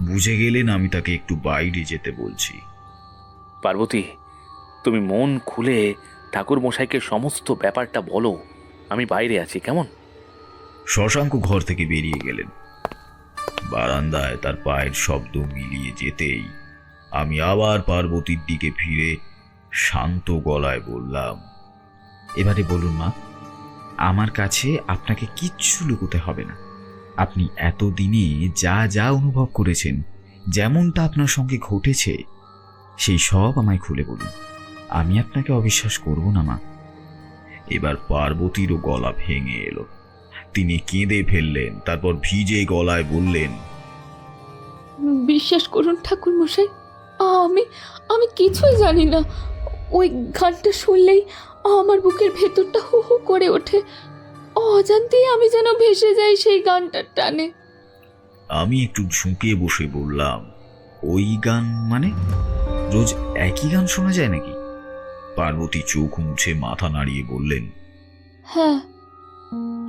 বুঝে গেলেন আমি তাকে একটু বাইরে যেতে বলছি। পার্বতী, তুমি মন খুলে ঠাকুর মশাইকে সমস্ত ব্যাপারটা বলো। আমি বাইরে আছি, কেমন? শশাঙ্ক ঘর থেকে বেরিয়ে গেলেন। বারান্দায় তার পায়ের শব্দ মিলিয়ে যেতেই আমি আবার পার্বতীর দিকে ফিরে শান্ত গলায় বললাম, এবারে বলুন মা, আমার কাছে আপনাকে কিচ্ছু লুকোতে হবে না। আপনি এতদিনে যা যা অনুভব করেছেন, যেমনটা আপনার সঙ্গে ঘটেছে, সেই সব আমায় খুলে বলুন। আমি আপনাকে অবিশ্বাস করব না মা। এবার পার্বতীরও গলা ভেঙে এলো। তিনি কেঁদে ফেললেন, তারপর ভিজে গলায় বললেন, বিশ্বাস করুন ঠাকুরমশাই, আমি আমি কিছুই জানি না। ওই গানটা শুনলেই আমার বুকের ভেতরটা হু হু করে ওঠে। অজান্তেই আমি যেন ভেসে যাই সেই গানটার টানে। আমি একটু ঝুঁকে বসে বললাম, ওই গান মানে? রোজ একই গান শোনা যায় নাকি? পার্বতী চোখ মুছে মাথা নাড়িয়ে বললেন, হ্যাঁ,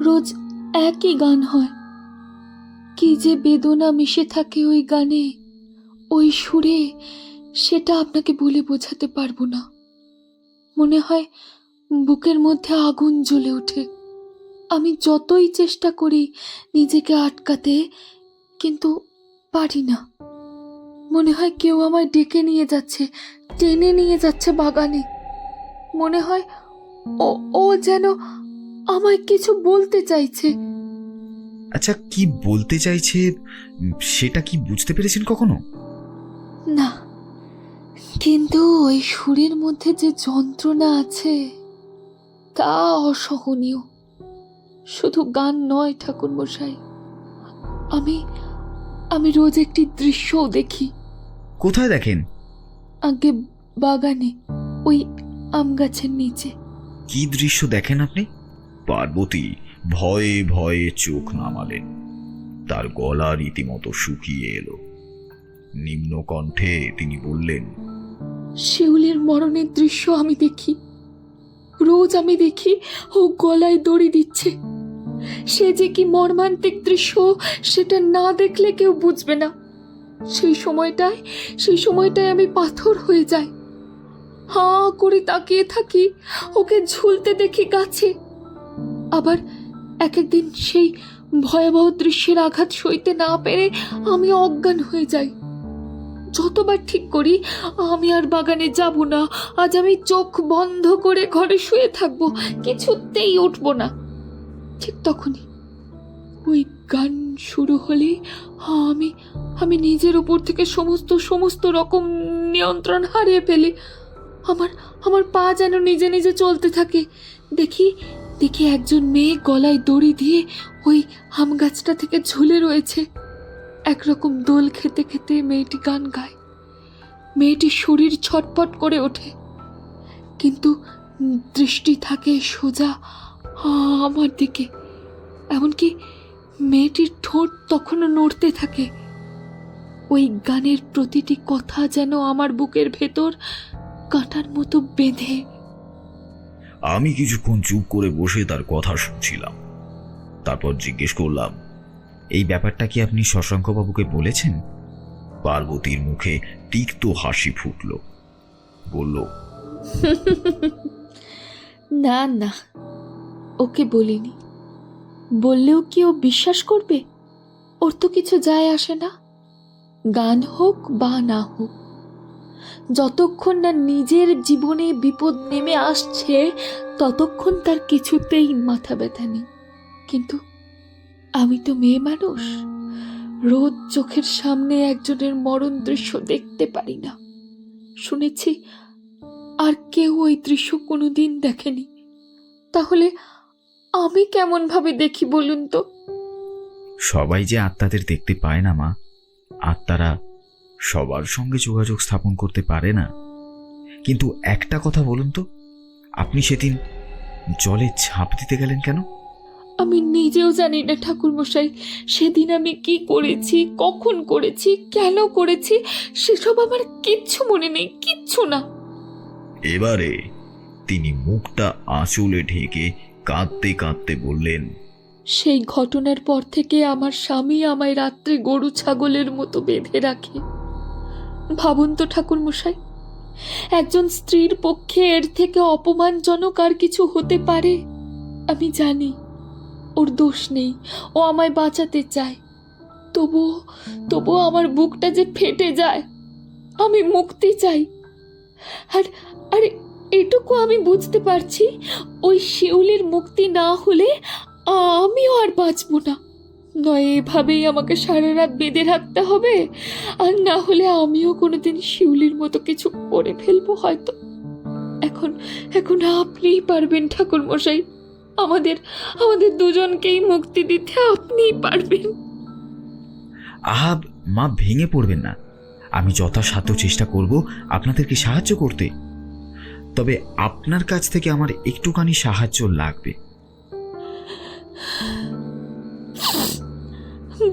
রোজ একই গান হয়। কি যে বেদনা মিশে থাকে ওই গানে, ওই সুরে, সেটা আপনাকে বলে বোঝাতে পারবো না। মনে হয় বুকের মধ্যে আগুন জ্বলে ওঠে। আমি যতই চেষ্টা করি নিজেকে আটকাতে, কিন্তু পারি না। মনে হয় কেউ আমায় ডেকে নিয়ে যাচ্ছে, টেনে নিয়ে যাচ্ছে বাগানে। মনে হয় ও যেন আমায় কিছু বলতে চাইছে। আচ্ছা, কি বলতে চাইছে সেটা কি বুঝতে পেরেছেন কখনো? না, কিন্তু ওই সুরের মধ্যে যে যন্ত্রণা আছে তা অসহনীয়। শুধু গান নয় ঠাকুরমশাই, আমি রোজ একটি দৃশ্যও দেখি। কোথায় দেখেন? আগে বাগানে, ওই আম গাছের নিচে। কি দৃশ্য দেখেন আপনি? পার্বতী ভয়ে ভয়ে চোখ নামালেন। তার গলা রীতিমতো শুকিয়ে এলো। নিম্ন কণ্ঠে তিনি বললেন, শিউলির মরণের দৃশ্য আমি দেখি। রোজ আমি দেখি ও গলায় দড়ি দিচ্ছে। সে যে কি মর্মান্তিক দৃশ্য, সেটা না দেখলে কেউ বুঝবে না। সেই সময়টায় আমি পাথর হয়ে যাই। হাঁ করে তাকিয়ে থাকি, ওকে ঝুলতে দেখি গাছে। আবার এক একদিন সেই ভয়াবহ দৃশ্যের আঘাত সইতে না পেরে আমি অজ্ঞান হয়ে যাই। যতবার ঠিক করি আমি আর বাগানে যাব না, আজ আমি চোখ বন্ধ করে ঘরে শুয়ে থাকবো, কিছুতেই উঠবো না, ঠিক তখনই ওই গান শুরু হলে আমি নিজের উপর থেকে সমস্ত রকম নিয়ন্ত্রণ হারিয়ে ফেলি। আমার পা যেন নিজে নিজে চলতে থাকে। দেখি একজন মেয়ে গলায় দড়ি দিয়ে ওই আম গাছটা থেকে ঝুলে রয়েছে। একরকম দোল খেতে খেতে মেয়েটি গান গায়। মেয়েটির শরীর ছটফট করে ওঠে, কিন্তু দৃষ্টি থাকে সোজা আমার দিকে। এমনকি মেয়েটির ঠোঁট তখনও নড়তে থাকে। ওই গানের প্রতিটি কথা যেন আমার বুকের ভেতর কাঁটার মতো বেঁধে। আমি কিছুক্ষণ চুপ করে বসে তার কথা শুনছিলাম। তারপর জিজ্ঞেস করলাম, এই ব্যাপারটা কি আপনি শশাঙ্কবাবুকে বলেছেন? পার্বতীর মুখে তিক্ত হাসি ফুটল। বলল, না, ওকে বলিনি। বললেও কি ও বিশ্বাস করবে? ওর তো কিছু যায় আসে না, গান হোক বা না হোক। যতক্ষণ না নিজের জীবনে বিপদ নেমে আসছে, ততক্ষণ তার কিছুতেই মাথা ব্যথা নেই। কিন্তু আমি তো মেয়ে মানুষ, রোজ চোখের সামনে একজনের মরণ দৃশ্য দেখতে পারি না। শুনেছি আর কেউ ওই দৃশ্য কোনোদিন দেখেনি। তাহলে আমি কেমন ভাবে দেখি বলুন তো? সবাই যে আত্মাদের দেখতে পায় না মা। আত্মারা সবার সঙ্গে যোগাযোগ স্থাপন করতে পারে না। কিন্তু একটা কথা বলুন তো, আপনি সেদিন জলে ঝাঁপ দিতে গেলেন কেন? আমি নিজেও জানি না ঠাকুরমশাই, সেদিন আমি কি করেছি, কখন করেছি, কেন করেছি, সেসব আমার কিচ্ছু মনে নেই, কিচ্ছু না। এবারে তিনি মুখটা আঁচলে ঢেকে কাঁদতে কাঁদতে বললেন, সেই ঘটনার পর থেকে আমার স্বামী আমায় রাত্রে গরু ছাগলের মতো বেঁধে রাখে। ভাবুন তো ঠাকুরমশাই, একজন স্ত্রীর পক্ষে এর থেকে অপমানজনক আর কিছু হতে পারে? আমি জানি ওর দোষ নেই, ও আমায় বাঁচাতে চায়। তবুও আমার বুকটা যে ফেটে যায়। আমি মুক্তি চাই। আর এটুকু আমি বুঝতে পারছি, ওই শিউলির মুক্তি না হলে আমিও আর বাঁচবো না। নয় এভাবেই আমাকে সারা রাত বেঁধে রাখতে হবে, আর না হলে আমিও কোনোদিন শিউলির মতো কিছু করে ফেলবো হয়তো। এখন আপনিই পারবেন ঠাকুরমশাই, আমাদের দুজনকেই মুক্তি দিতে আপনিই পারবেন। আহা মা, ভেঙে পড়বেন না। আমি যথাসাধ্য চেষ্টা করব আপনাদেরকে সাহায্য করতে। তবে আপনার কাছ থেকে আমার একটুখানি সাহায্য লাগবে।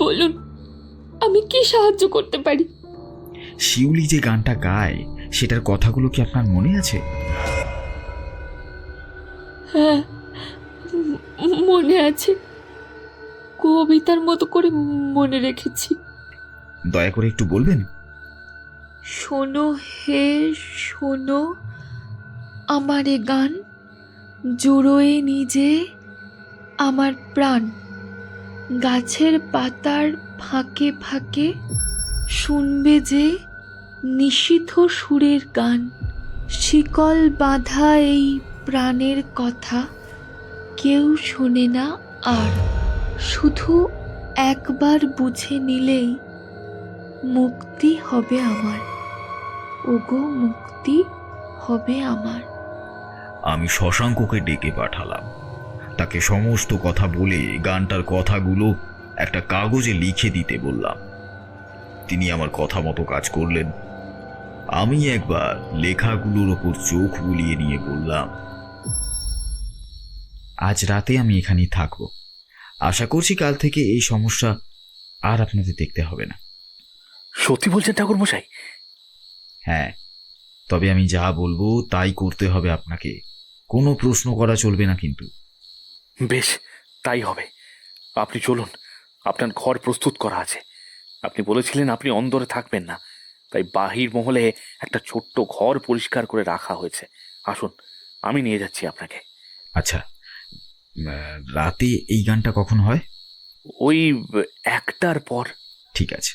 বলুন, আমি কি সাহায্য করতে পারি? শিউলি যে গানটা গায়, সেটার কথাগুলো কি আপনার মনে আছে? হ্যাঁ, মনে আছে, কবিতার মতো করে মনে রেখেছি। দয়া করে একটু বলবেন? শোনো হে শোনো আমার এ গান, জুড়োয় নিজে আমার প্রাণ, গাছের পাতার ফাঁকে ফাঁকে শুনবে যে নিশীথ সুরের গান, শিকল বাঁধা এই প্রাণের কথা কেউ শোনে না আর, শুধু একবার বুঝে নিলেই মুক্তি হবে আমার, ওগো মুক্তি হবে আমার। আমি শশাঙ্ককে ডেকে পাঠালাম। তাকে সমস্ত কথা বলে গানটার কথাগুলো একটা কাগজে লিখে দিতে বললাম। তিনি আমার কথা মতো কাজ করলেন। আমি একবার লেখাগুলোর ওপর চোখ বুলিয়ে নিয়ে বললাম, আজ রাতে আমি এখানেই থাকবো। আশা করছি কাল থেকে এই সমস্যা আর আপনাদের দেখতে হবে না। সত্যি বলছেন ঠাকুরমশাই? হ্যাঁ, তবে আমি যা বলবো তাই করতে হবে আপনাকে, কোনো প্রশ্ন করা চলবে না কিন্তু। বেশ, তাই হবে। আপনি চলুন, আপনার ঘর প্রস্তুত করা আছে। আপনি বলেছিলেন আপনি অন্দরে থাকবেন না, তাই বাহির মহলে একটা ছোট্ট ঘর পরিষ্কার করে রাখা হয়েছে। আসুন, আমি নিয়ে যাচ্ছি আপনাকে। আচ্ছা, রাতে এই গানটা কখন হয়? ওই 1টার পর। ঠিক আছে,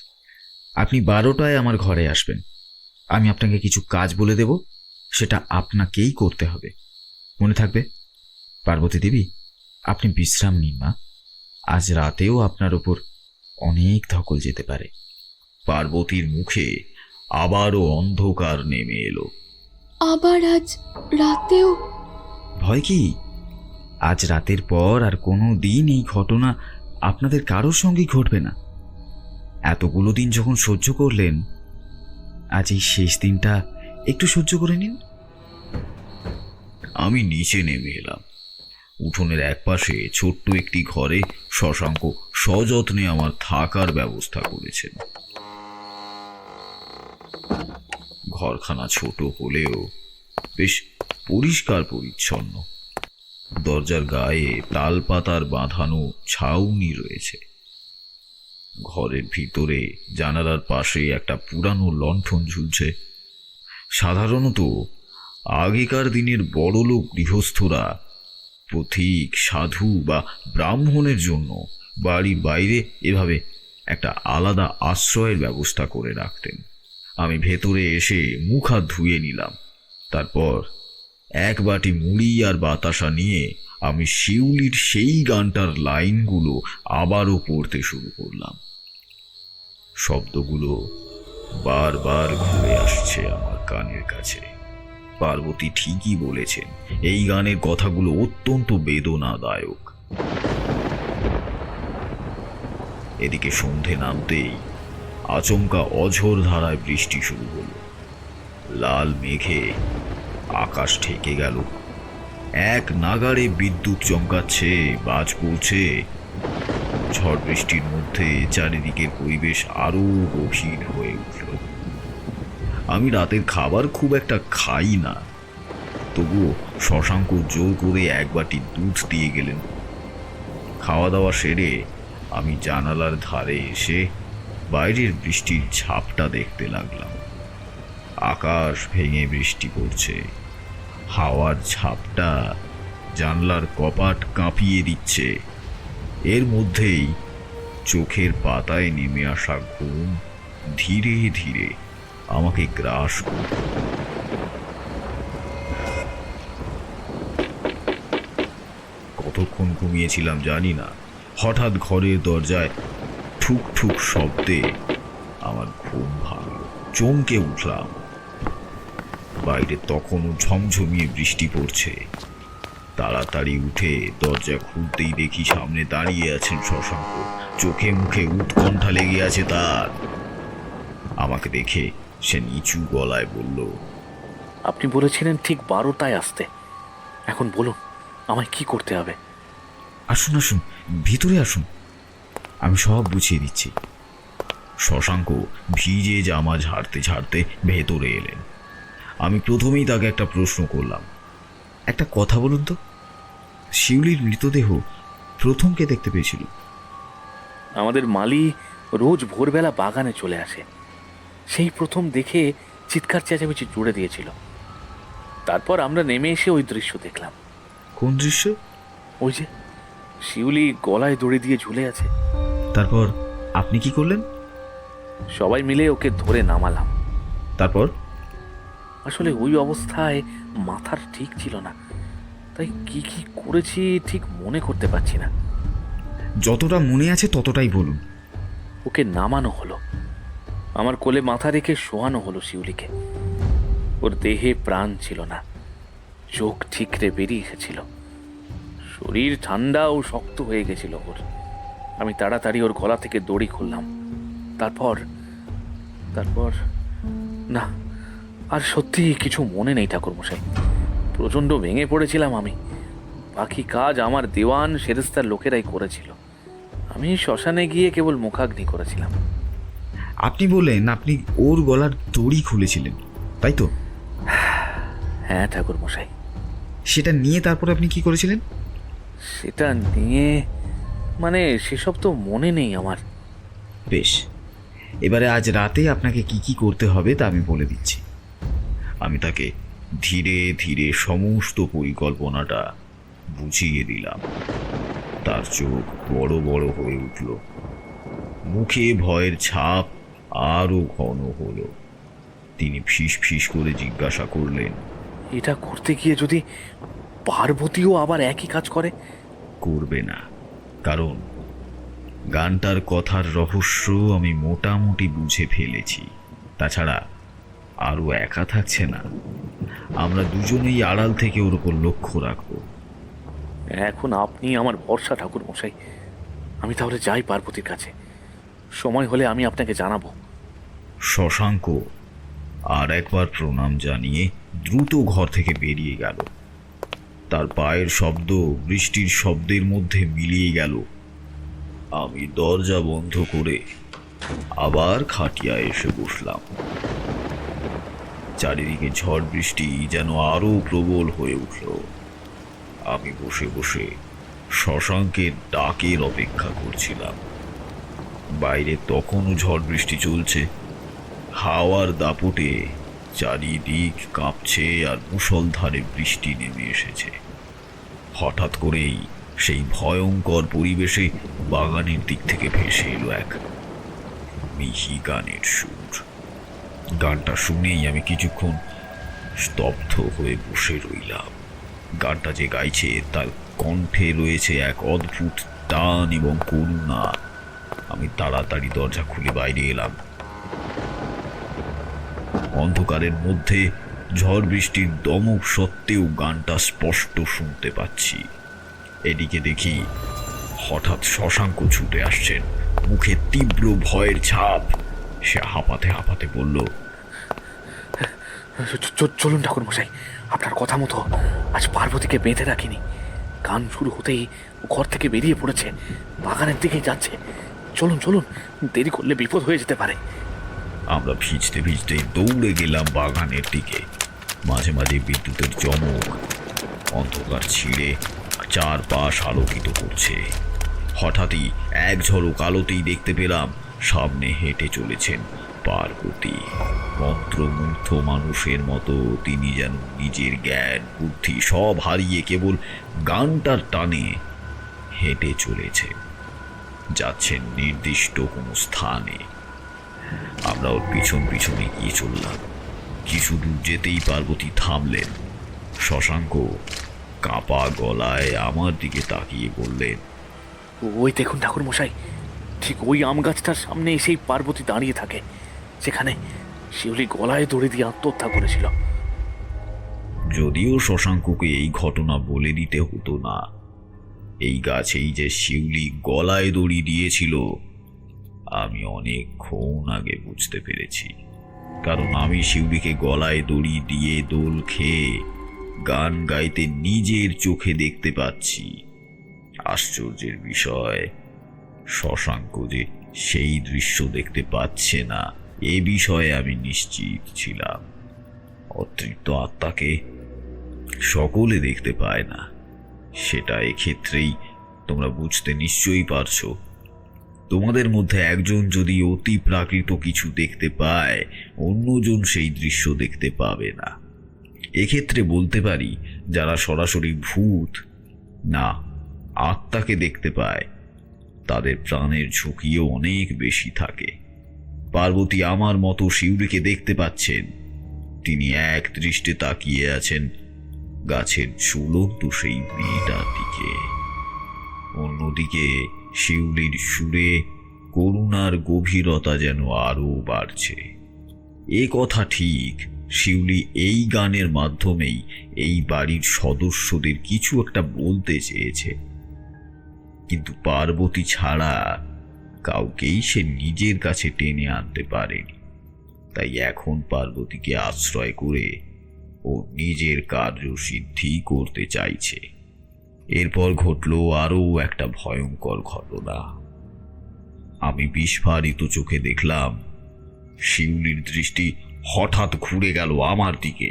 আপনি 12টায় আমার ঘরে আসবেন। আমি আপনাকে কিছু কাজ বলে দেব, সেটা আপনাকেই করতে হবে, মনে থাকবে? পার্বতী দেবী, আপনি বিশ্রাম নিন মা, আজ রাতেও আপনার উপর অনেক ধকল যেতে পারে। পার্বতীর মুখে আবারও অন্ধকার নেমে এলো। আবার আজ রাতেও? ভয় কি? আজ রাতের পর আর কোনো দিন এই ঘটনা আপনাদের কারোর সঙ্গেই ঘটবে না। এতগুলো দিন যখন সহ্য করলেন, আজ এই শেষ দিনটা একটু সহ্য করে নিন। আমি নিচে নেমে এলাম। উঠোনের একপাশে ছোট্ট একটি ঘরে শশাঙ্ক সযত্নে আমার থাকার ব্যবস্থা করেছেন। ঘরখানা ছোট হলেও বেশ পরিষ্কার পরিচ্ছন্ন। দরজার গায়ে তাল পাতার বাঁধানো ছাউনি রয়েছে। ঘরের ভিতরে জানালার পাশে একটা পুরানো লণ্ঠন ঝুলছে। সাধারণত আগেকার দিনের বড়লোক গৃহস্থরা পথিক, সাধু বা ব্রাহ্মণের জন্য বাড়ির বাইরে এভাবে একটা আলাদা আশ্রয়ের ব্যবস্থা করে রাখতেন। আমি ভেতরে এসে মুখ হাত ধুয়ে নিলাম। তারপর এক বাটি মুড়ি আর বাতাসা নিয়ে আমি শিউলির সেই গানটার লাইনগুলো আবারও পড়তে শুরু করলাম। শব্দগুলো বারবার ঘুরে আসছে আমার কানের কাছে। পার্বতী ঠিকই বলেছেন, এই গানের কথাগুলো অত্যন্ত বেদনাদায়ক। এদিকে সন্ধে নামতেই আচমকা অঝোর ধারায় বৃষ্টি শুরু হলো। লাল মেঘে আকাশ ঢেকে গেল। এক নাগাড়ে বিদ্যুৎ চমকাচ্ছে, বাজ পড়ছে। ঝড় বৃষ্টির মধ্যে চারিদিকের পরিবেশ আরো গভীর হয়ে উঠল। আমি রাতের খাবার খুব একটা খাই না, তবুও শশাঙ্ক জোর করে এক বাটি দুধ দিয়ে গেলেন। খাওয়া দাওয়া সেরে আমি জানালার ধারে এসে বাইরের বৃষ্টির ঝাপটা দেখতে লাগলাম। আকাশ ভেঙে বৃষ্টি পড়ছে। হাওয়ার ঝাপটা জানলার কপাট কাঁপিয়ে দিচ্ছে। এর মধ্যেই চোখের পাতায় নেমে আসা ঘুম ধীরে ধীরে আমাকে গ্রাস করল। কতক্ষণ ঘুমিয়েছিলাম জানি না, হঠাৎ ঘরের দরজায় ঠুক ঠুক শব্দে আমার ঘুম ভাঙল। চমকে উঠলাম। বাইরে তখনও ঝমঝমিয়ে বৃষ্টি পড়ছে। তাড়াতাড়ি উঠে দরজা খুলতেই দেখি সামনে দাঁড়িয়ে আছেন শশাঙ্ক। চোখে মুখে উৎকণ্ঠা লেগে আছে তার। আমাকে দেখে সে নিচু গলায় বলল, আপনি বলেছিলেন ঠিক 12টায় আসতে, এখন বলুন আমায় কি করতে হবে? আসুন আসুন, ভিতরে আসুন, আমি সব বুঝিয়ে দিচ্ছি। শশাঙ্ক ভিজে জামা ঝাড়তে ঝাড়তে ভেতরে এলেন। আমি প্রথমেই তাকে একটা প্রশ্ন করলাম, একটা কথা বলুন তো, শিউলির মৃতদেহ প্রথম কে দেখতে পেয়েছিল? আমাদের মালি রোজ ভোরবেলা বাগানে চলে আসে। সেই প্রথম দেখে চিৎকার চেঁচামেচি জুড়ে দিয়েছিল। তারপর আমরা নেমে এসে ওই দৃশ্য দেখলাম। কোন দৃশ্য? ওই যে শিউলি গলায় দড়ি দিয়ে ঝুলে আছে। তারপর আপনি কি করলেন? সবাই মিলে ওকে ধরে নামালাম। তারপর? আসলে ওই অবস্থায় মাথার ঠিক ছিল না, তাই কি কি করেছি ঠিক মনে করতে পারছি না। যতটা মনে আছে ততটাই বলুন। ওকে নামানো হলো, আমার কোলে মাথা রেখে শোয়ানো হলো শিউলিকে। ওর দেহে প্রাণ ছিল না, চোখ ঠিকরে বেরিয়ে এসেছিল, শরীর ঠান্ডা ও শক্ত হয়ে গেছিল ওর। আমি তাড়াতাড়ি ওর গলা থেকে দড়ি খুললাম। তারপর তারপর না, আর সত্যি কিছু মনে নেই ঠাকুরমশাই। প্রচণ্ড ভেঙে পড়েছিলাম আমি। বাকি কাজ আমার দেওয়ান সেরেস্তার লোকেরাই করেছিল। আমি শ্মশানে গিয়ে কেবল মুখাগ্নি করেছিলাম। আপনি বললেন আপনি ওর গলার দড়ি খুলেছিলেন, তাই তো? হ্যাঁ ঠাকুরমশাই। সেটা নিয়ে তারপর আপনি কি করেছিলেন? সেটা নিয়ে মানে সেসব তো মনে নেই আমার। বেশ, এবারে আজ রাতে আপনাকে কি কি করতে হবে তা আমি বলে দিচ্ছি। আমি তাকে ধীরে ধীরে সমস্ত পরিকল্পনাটা বুঝিয়ে দিলাম। তার চোখ বড় বড় হয়ে উঠল, মুখে ভয়ের ছাপ আরো ঘন হলো। তিনি ফিস ফিস করে জিজ্ঞাসা করলেন, এটা করতে গিয়ে যদি পার্বতীও আবার একই কাজ করে? করবে না, কারণ গানটার কথার রহস্য আমি মোটামুটি বুঝে ফেলেছি। তাছাড়া আরও একা থাকছে না, আমরা দুজনেই আড়াল থেকে ওর উপর লক্ষ্য রাখবো। এখন আপনি আমার ভরসা ঠাকুরমশাই। আমি তাহলে যাই পার্বতীর কাছে, সময় হলে আমি আপনাকে জানাবো। শশাঙ্ক আর একবার প্রণাম জানিয়ে দ্রুত ঘর থেকে বেরিয়ে গেল। তার পায়ের শব্দ বৃষ্টির শব্দের মধ্যে মিলিয়ে গেল। আমি দরজা বন্ধ করে আবার খাটিয়া এসে বসলাম। চারিদিকে ঝড় বৃষ্টি যেন আরো প্রবল হয়ে উঠল। আমি বসে বসে শশাঙ্কের ডাকের অপেক্ষা করছিলাম। বাইরে তখনও ঝড় বৃষ্টি চলছে। হাওয়ার দাপটে চারিদিক কাঁপছে আর মুষলধারে বৃষ্টি নেমে এসেছে। হঠাৎ করেই সেই ভয়ঙ্কর পরিবেশে বাগানের দিক থেকে ভেসে এলো এক মিহি গানের সুর। গানটা শুনেই আমি কিছুক্ষণ স্তব্ধ হয়ে বসে রইলাম। গানটা যে গাইছে তার কণ্ঠে রয়েছে এক অদ্ভুত টান এবং করুণা। আমি তাড়াতাড়ি দরজা খুলে বাইরে এলাম। অন্ধকারের মধ্যে ঝড় বৃষ্টির দমক সত্ত্বেও গানটা স্পষ্ট শুনতে পাচ্ছি। এদিকে দেখি হঠাৎ শশাঙ্ক ছুটে আসছেন, মুখে তীব্র ভয়ের ছাপ। সে হাঁপাতে হাঁপাতে বলল, চলুন ঠাকুরমশাই, আপনার কথা মতো আজ পার্বতীকে বেঁধে রাখিনি। গান শুরু হতেই ঘর থেকে বেরিয়ে পড়েছে, বাগানের দিকেই যাচ্ছে। চলুন চলুন, দেরি করলে বিপদ হয়ে যেতে পারে। আমরা ভিজতে ভিজতে দৌড়ে গেলাম বাগানের দিকে। মাঝে মাঝে বিদ্যুতের চমক অন্ধকার ছিঁড়ে চারপাশ আলোকিত করছে। হঠাৎই এক ঝলক আলোতেই দেখতে পেলাম সামনে হেঁটে চলেছেন পার্বতী। মন্ত্রমুগ্ধ মানুষের মতো তিনি যেন নিজের জ্ঞান বুদ্ধি সব হারিয়ে কেবল গানটার টানে হেঁটে চলেছে, যাচ্ছেন নির্দিষ্ট কোনো স্থানে। আমরা ওর পিছন পিছনে গিয়ে চললাম। কিছু দূর যেতেই পার্বতী থামলেন। শশাঙ্ক কাঁপা গলায় আমার দিকে তাকিয়ে বললেন, ওই দেখুন ঠাকুরমশাই, ঠিক ওই আম গাছটার সামনে এসেই পার্বতী দাঁড়িয়ে থাকে, সেখানে শিউলি গলায় দড়ি দিয়ে আত্মহত্যা করেছিল। যদিও শশাঙ্ককে এই ঘটনা বলে দিতে হতো না, এই গাছেই যে শিউলি গলায় দড়ি দিয়েছিল আমি অনেকক্ষণ আগে বুঝতে পেরেছি। কারণ আমি শিউলিকে গলায় দড়ি দিয়ে দোল খেয়ে গান গাইতে নিজের চোখে দেখতে পাচ্ছি। আশ্চর্যের বিষয়, শশাঙ্ক যে সেই দৃশ্য দেখতে পাচ্ছে না এ বিষয়ে আমি নিশ্চিত ছিলাম। অতৃপ্ত আত্মাকে সকলে দেখতে পায় না, সেটা এক্ষেত্রেই তোমরা বুঝতে নিশ্চয়ই পারছো। তোমাদের মধ্যে একজন যদি অতি প্রাকৃত কিছু দেখতে পায়, অন্যজন সেই দৃশ্য দেখতে পাবে না। এক্ষেত্রে বলতে পারি, যারা সরাসরি ভূত না আত্মাকে দেখতে পায়, তাদের প্রাণের ঝুঁকিও অনেক বেশি থাকে। পার্বতী আমার মতো শিউলিকে দেখতে পাচ্ছেন। তিনি এক দৃষ্টে তাকিয়ে আছেন গাছের ঝুলন্ত সেই মেয়েটার দিকে। অন্যদিকে শিউলির সুরে করুণার গভীরতা যেন আরো বাড়ছে। এ কথা ঠিক, শিউলি এই গানের মাধ্যমেই এই বাড়ির সদস্যদের কিছু একটা বলতে চেয়েছে, কিন্তু পার্বতী ছাড়া কাউকেই সে নিজের কাছে টেনে আনতে পারেনি। তাই এখন পার্বতীকে আশ্রয় করে ও নিজের কার্যসিদ্ধি করতে চাইছে। এরপর ঘটল আরও একটা ভয়ঙ্কর ঘটনা। আমি বিস্ফারিত চোখে দেখলাম শিউলির দৃষ্টি হঠাৎ ঘুরে গেল আমার দিকে।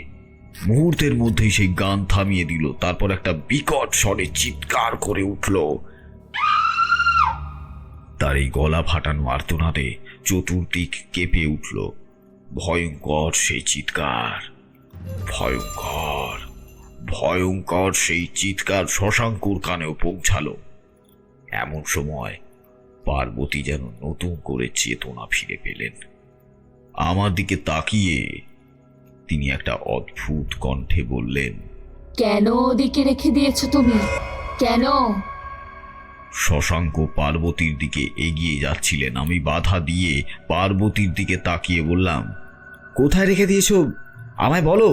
মুহূর্তের মধ্যেই সেই গান থামিয়ে দিল। তারপর একটা বিকট স্বরে চিৎকার করে উঠল। তার এই গলা ফাটানো আর্তনাদে চতুর্দিক কেঁপে উঠল। ভয়ঙ্কর সেই চিৎকার, ভয়ঙ্কর ভয়ঙ্কর সেই চিৎকার শশাঙ্কুর কানেও পৌঁছালো। এমন সময় পার্বতী যেন নতুন করে চেতনা ফিরে পেলেন। আমার দিকে তাকিয়ে তিনি একটা অদ্ভুত কণ্ঠে বললেন, কেন ওদিকে রেখে দিয়েছো তুমি? কেন? শশাঙ্ক পার্বতীর দিকে এগিয়ে যাচ্ছিলেন। আমি বাধা দিয়ে পার্বতীর দিকে তাকিয়ে বললাম, কোথায় রেখে দিয়েছো আমায় বলো।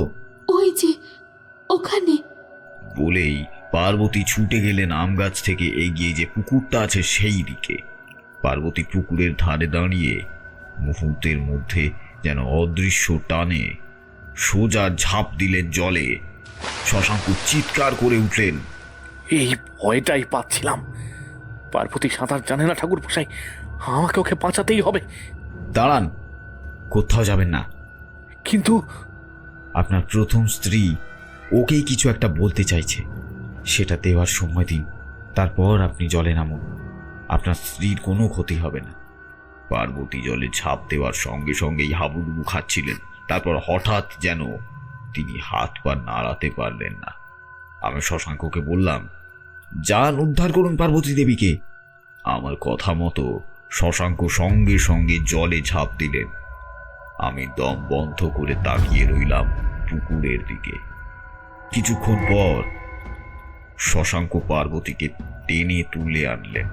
ওই যে ওখানে। বলেই পার্বতী ছুটে গেলেন আম গাছ থেকে এগিয়ে যে পুকুরটা আছে সেই দিকে। পার্বতী পুকুরের ধারে দাঁড়িয়ে মুহূর্তের মধ্যে যেন অদৃশ্য টানে সোজা ঝাঁপ দিলেন জলে। শশাঙ্ক চিৎকার করে উঠলেন, এই ভয়টাই পাচ্ছিলাম। পার্বতী সাঁতার জানে না ঠাকুর মশাই, আমাকে ওকে বাঁচাতেই হবে। দাঁড়ান, কোথাও যাবেন না। কিন্তু আপনার প্রথম স্ত্রী ওকেই কিছু একটা বলতে চাইছে, সেটা দেওয়ার সময় দিন, তারপর আপনি জলে নামুন। আপনার স্ত্রীর কোনো ক্ষতি হবে না। পার্বতী জলে ঝাঁপ দেওয়ার সঙ্গে সঙ্গেই হাবুডুবু খাচ্ছিলেন। তারপর হঠাৎ যেন তিনি হাত পা নাড়াতে পারলেন না। আমি শশাঙ্ককে বললাম, যান, উদ্ধার করুন পার্বতী দেবীকে। আমার কথা মতো শশাঙ্ক সঙ্গে সঙ্গে জলে ঝাঁপ দিলেন। আমি দম বন্ধ করে তাকিয়ে রইলাম পুকুরের দিকে। কিছুক্ষণ পর শশাঙ্ক পার্বতীকে টেনে তুলে আনলেন।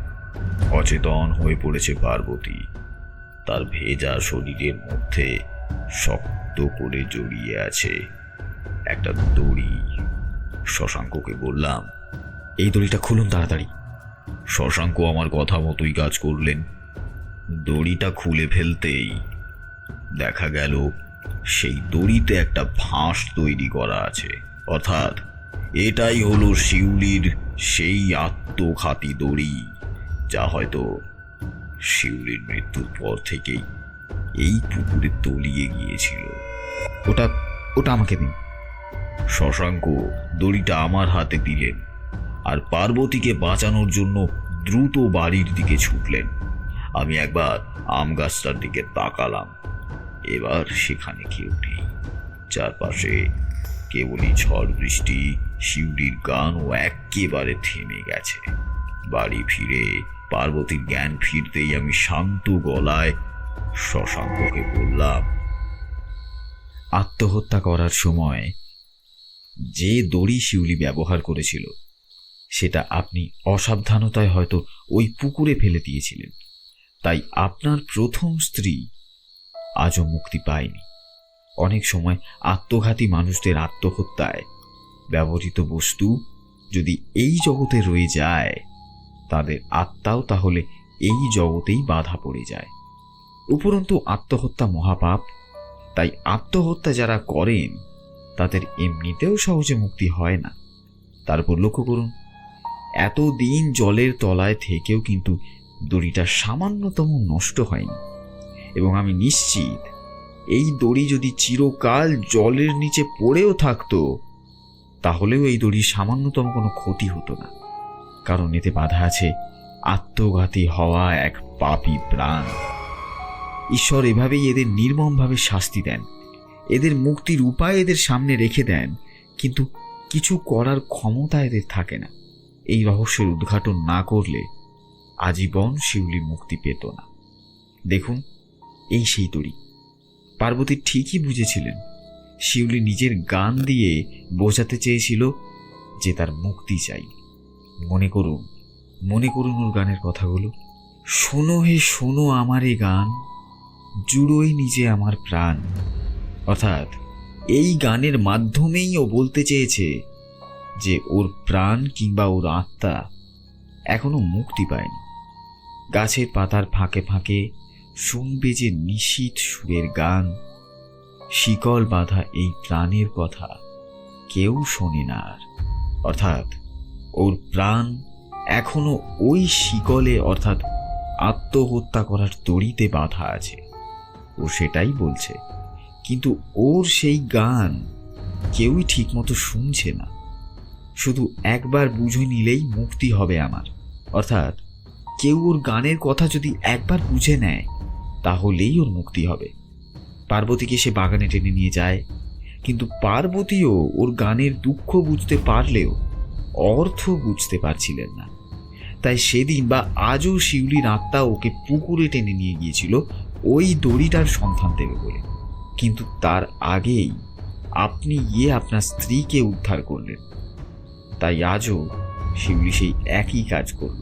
অচেতন হয়ে পড়েছে পার্বতী। তার ভেজা শরীরের মধ্যে শক্ত করে জড়িয়ে আছে একটা দড়ি। শশাঙ্ককে বললাম, এই দড়িটা খুলুন তাড়াতাড়ি। শশাঙ্ক আমার কথা মতোই কাজ করলেন। দড়িটা খুলে ফেলতেই দেখা গেল সেই দড়িতে একটা ফাঁস তৈরি করা আছে। অর্থাৎ এটাই হলো শিউলির সেই আত্মঘাতী দড়ি, যা হয়তো শিউলির মৃত্যুর পর থেকেই এই পুকুরে তলিয়ে গিয়েছিল। ওটা ওটা আমাকে দিন। শশাঙ্ক দড়িটা আমার হাতে দিলেন আর পার্বতীকে বাঁচানোর জন্য দ্রুত বাড়ির দিকে ছুটলেন। আমি একবার আম গাছটার দিকে তাকালাম। এবার সেখানে কেউ নেই। চারপাশে কেবলই ঝড় বৃষ্টি, শিউলির গানও একেবারে থেমে গেছে। বাড়ি ফিরে পার্বতীর জ্ঞান ফিরতেই আমি শান্ত গলায় শশাঙ্ককে বললাম, আত্মহত্যা করার সময় যে দড়ি শিউলি ব্যবহার করেছিল সেটা আপনি অসাবধানতায় হয়তো ওই পুকুরে ফেলে দিয়েছিলেন। তাই আপনার প্রথম স্ত্রী আজও মুক্তি পায়নি। অনেক সময় আত্মঘাতী মানুষদের আত্মহত্যায় ব্যবহৃত বস্তু যদি এই জগতে রয়ে যায়, তাদের আত্মাও তাহলে এই জগতেই বাধা পড়ে যায়। উপরন্তু আত্মহত্যা মহাপাপ। তাই আত্মহত্যা যারা করেন তাদের এমনিতেও সহজে মুক্তি হয় না। তারপর লক্ষ্য করুন, এতদিন জলের তলায় থেকেও কিন্তু দড়িটা সামান্যতম নষ্ট হয়নি। এবং আমি নিশ্চিত এই দড়ি যদি চিরকাল জলের নিচে পড়েও থাকতো তাহলেও এই দড়ির সামান্যতম কোনো ক্ষতি হতো না, কারণ এতে বাধা আছে আত্মঘাতী হওয়া এক পাপী প্রাণ। ঈশ্বর এভাবেই এদের নির্মমভাবে শাস্তি দেন, এদের মুক্তির উপায় এদের সামনে রেখে দেন, কিন্তু কিছু করার ক্ষমতা এদের থাকে না। এই রহস্যের উদ্ঘাটন না করলে আজীবন শিউলি মুক্তি পেত না। দেখুন, এই সেই দড়ি। পার্বতী ঠিকই বুঝেছিলেন, শিউলি নিজের গান দিয়ে বোঝাতে চেয়েছিল যে তার মুক্তি চাই। মনে করুন ওর গানের কথাগুলো। শোনো হে শোনো আমার এ গান, জুড়োই নিজে আমার প্রাণ। অর্থাৎ এই গানের মাধ্যমেই ও বলতে চেয়েছে যে ওর প্রাণ কিংবা ওর আত্মা এখনো মুক্তি পায়নি। গাছের পাতার ফাঁকে ফাঁকে শুনবে যে নিশীথ সুরের গান, শিকল বাঁধা এই প্রাণের কথা কেউ শোনে না আর। অর্থাৎ ওর প্রাণ এখনো ওই শিকলে, অর্থাৎ আত্মহত্যা করার দড়িতে বাঁধা আছে। ও সেটাই বলছে, কিন্তু ওর সেই গান কেউই ঠিকমতো শুনছে না। শুধু একবার বুঝে নিলেই মুক্তি হবে আমার। অর্থাৎ কেউ ওর গানের কথা যদি একবার বুঝে নেয় তাহলেই ওর মুক্তি হবে। পার্বতীকে সে বাগানে টেনে নিয়ে যায়, কিন্তু পার্বতীও ওর গানের দুঃখ বুঝতে পারলেও অর্থ বুঝতে পারছিলেন না। তাই সেদিন বা আজও শিউলির আত্মা ওকে পুকুরে টেনে নিয়ে গিয়েছিল ওই দড়িটার সন্ধান দেবে বলে। কিন্তু তার আগেই আপনি গিয়ে আপনার স্ত্রীকে উদ্ধার করলেন। তাই আজও শিউলি সেই একই কাজ করল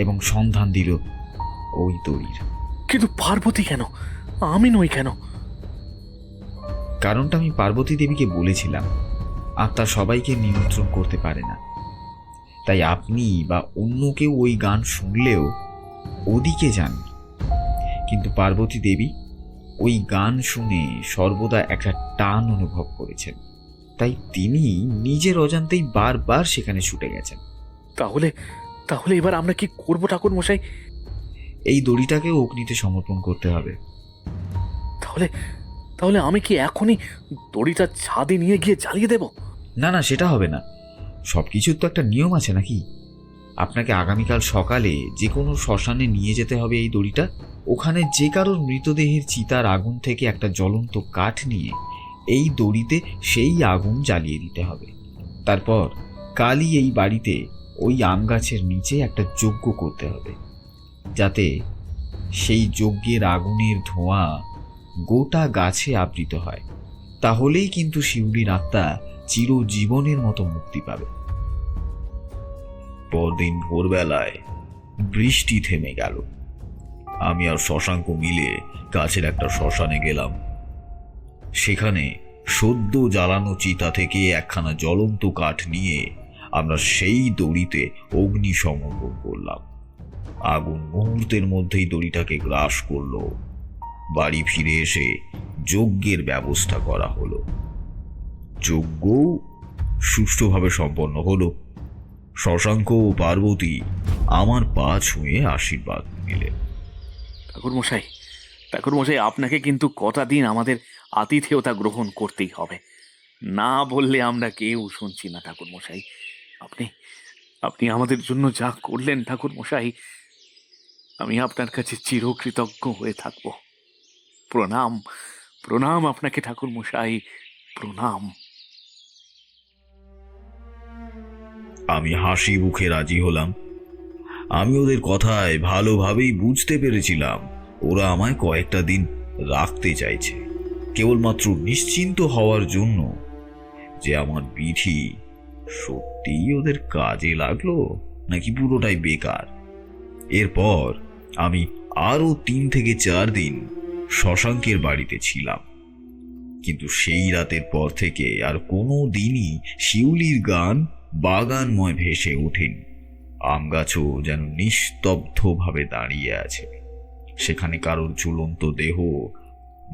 এবং সন্ধান দিল ওই দড়ির। কিন্তু পার্বতী কেন, আমি নই কেন? কারণটা আমি পার্বতী দেবীকে বলেছিলাম, আত্মা সবাইকে নিয়ন্ত্রণ করতে পারে না। তাই আপনি বা অন্য কেউ ওই গান শুনলেও ওদিকে যান। কিন্তু পার্বতী দেবী ওই গান শুনে সর্বদা একটা টান অনুভব করেছেন, তাই তিনি নিজের অজান্তেই বারবার সেখানে ছুটে গেছেন। তাহলে তাহলে এবার আমরা কি করব ঠাকুর মশাই? এই দড়িটাকে অগ্নিতে সমর্পণ করতে হবে। তাহলে তাহলে আমি কি এখনই দড়িটা ছাদে নিয়ে গিয়ে জ্বালিয়ে দেব? না না, সেটা হবে না। সবকিছুর তো একটা নিয়ম আছে নাকি? আপনাকে আগামীকাল সকালে যে কোনো শ্মশানে নিয়ে যেতে হবে এই দড়িটা। ওখানে যে কারোর মৃতদেহের চিতার আগুন থেকে একটা জ্বলন্ত কাঠ নিয়ে এই দড়িতে সেই আগুন জ্বালিয়ে দিতে হবে। তারপর কালই এই বাড়িতে ওই আম গাছের নিচে একটা যজ্ঞ করতে হবে, যাতে সেই যজ্ঞের আগুনের ধোঁয়া গোটা গাছে আবৃত হয়। তাহলেই কিন্তু শিউলির আত্মা চিরজীবনের মতো মুক্তি পাবে। পরদিন ভোরবেলায় বৃষ্টি থেমে গেল। আমি আর শশাঙ্ক মিলে কাছের একটা শ্মশানে গেলাম। সেখানে সদ্য জ্বালানো চিতা থেকে একখানা জ্বলন্ত কাঠ নিয়ে আমরা সেই দড়িতে অগ্নি সমর্পণ করলাম। আগুন মুহূর্তের মধ্যেই দড়িটাকে গ্রাস করলো। বাড়ি ফিরে এসে যজ্ঞের ব্যবস্থা করা হলো। যজ্ঞ সুষ্ঠুভাবে সম্পন্ন হলো। শশাঙ্ক ও পার্বতী আমার পা ছুঁয়ে আশীর্বাদ নিলেন। ঠাকুর মশাই, আপনাকে কিন্তু কটা দিন আমাদের আতিথেয়তা গ্রহণ করতেই হবে। না বললে আমরা কেউ শুনছি না। ঠাকুর মশাই, আপনি আমাদের জন্য যা করলেন ঠাকুর মশাই, আমি আপনার কাছে চিরকৃতজ্ঞ হয়ে থাকব। প্রণাম, প্রণাম আপনাকে ঠাকুর মশাই, প্রণাম। আমি হাসি মুখে রাজি হলাম। আমি ওদের কথায় ভালোভাবেই বুঝতে পেরেছিলাম ওরা আমায় কয়েকটা দিন রাখতে চাইছে, কেবলমাত্র নিশ্চিন্ত হওয়ার জন্য যে আমার বিধি সত্যিই ওদের কাজে লাগলো নাকি পুরোটাই বেকার। এরপর আমি আরো 3 থেকে 4 দিন শশাঙ্কের বাড়িতে ছিলাম, কিন্তু সেই রাতের পর থেকে আর কোনো দিনই শিউলির গান বাগানময় ভেসে ওঠেনি। আম গাছও যেন নিস্তব্ধভাবে দাঁড়িয়ে আছে। সেখানে কারোর ঝুলন্ত দেহ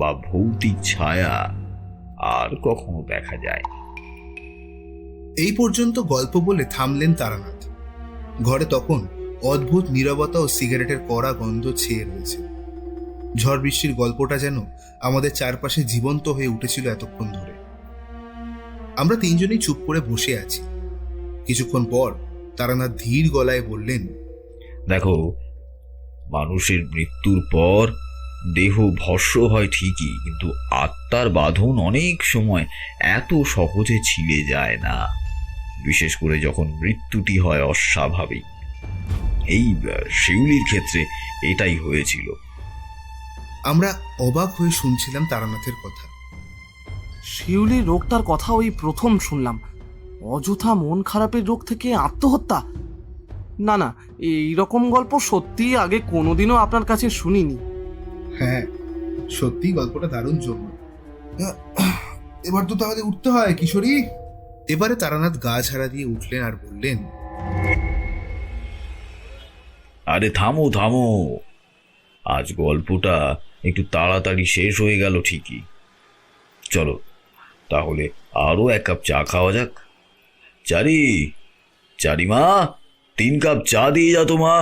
বা ভৌতিক ছায়া আর কখনো দেখা যায়। এই পর্যন্ত গল্প বলে থামলেন তারানাথ। ঘরে তখন অদ্ভুত নীরবতা ও সিগারেটের কড়া গন্ধ ছেয়ে রয়েছে। ঝড় বৃষ্টির গল্পটা যেন আমাদের চারপাশে জীবন্ত হয়ে উঠেছিল এতক্ষণ ধরে। আমরা তিনজনই চুপ করে বসে আছি। কিছুক্ষণ পর তারানাথ ধীর গলায় বললেন, দেখো, মানুষের মৃত্যুর পর দেহ ভস্ম হয় ঠিকই, কিন্তু আত্মার বাঁধন অনেক সময় এত সহজে ছিঁড়ে যায় না, বিশেষ করে যখন মৃত্যুটি হয় অস্বাভাবিক। এই শিউলির ক্ষেত্রে এটাই হয়েছিল। আমরা অবাক হয়ে শুনছিলাম তারানাথের কথা। শিউলির রোগটার কথা ওই প্রথম শুনলাম। অযথা মন খারাপের রোগ থেকে আত্মহত্যা? না না, এই রকম গল্প সত্যি আগে কোনোদিনও আপনার কাছে শুনিনি। হ্যাঁ, সত্যি গল্পটা দারুণ জমল। এবার তো তাহলে উঠতে হয় কিশোরী। এবারে তারানাথ গা ঝাড়া দিয়ে উঠলেন আর বললেন, আরে থামো থামো, আজ গল্পটা একটু তাড়াতাড়ি শেষ হয়ে গেল ঠিকই। চলো তাহলে আরো 1 কাপ চা খাওয়া যাক। চারিমা, 3 কাপ চা দিয়ে যা তো মা।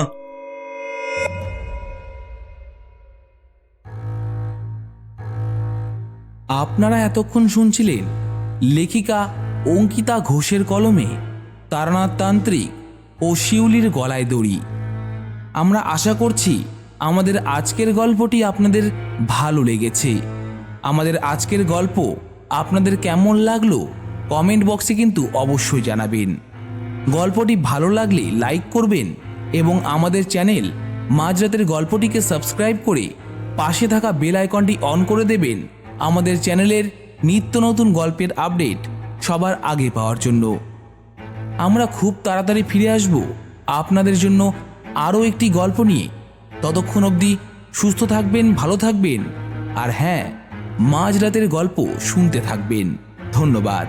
আপনারা এতক্ষণ শুনছিলেন লেখিকা অঙ্কিতা ঘোষের কলমে তারানাথ তান্ত্রিক ও শিউলির গলায় দড়ি। আমরা আশা করছি আমাদের আজকের গল্পটি আপনাদের ভালো লেগেছে। আমাদের আজকের গল্প আপনাদের কেমন লাগলো কমেন্ট বক্সে কিন্তু অবশ্যই জানাবেন। গল্পটি ভালো লাগলে লাইক করবেন এবং আমাদের চ্যানেল মাঝরাতের গল্পটিকে সাবস্ক্রাইব করে পাশে থাকা বেল আইকনটি অন করে দেবেন আমাদের চ্যানেলের নিত্য নতুন গল্পের আপডেট সবার আগে পাওয়ার জন্য। আমরা খুব তাড়াতাড়ি ফিরে আসব আপনাদের জন্য আরও একটি গল্প নিয়ে। ততক্ষণ অবধি সুস্থ থাকবেন, ভালো থাকবেন, আর হ্যাঁ, মাঝরাতের গল্প শুনতে থাকবেন। ধন্যবাদ।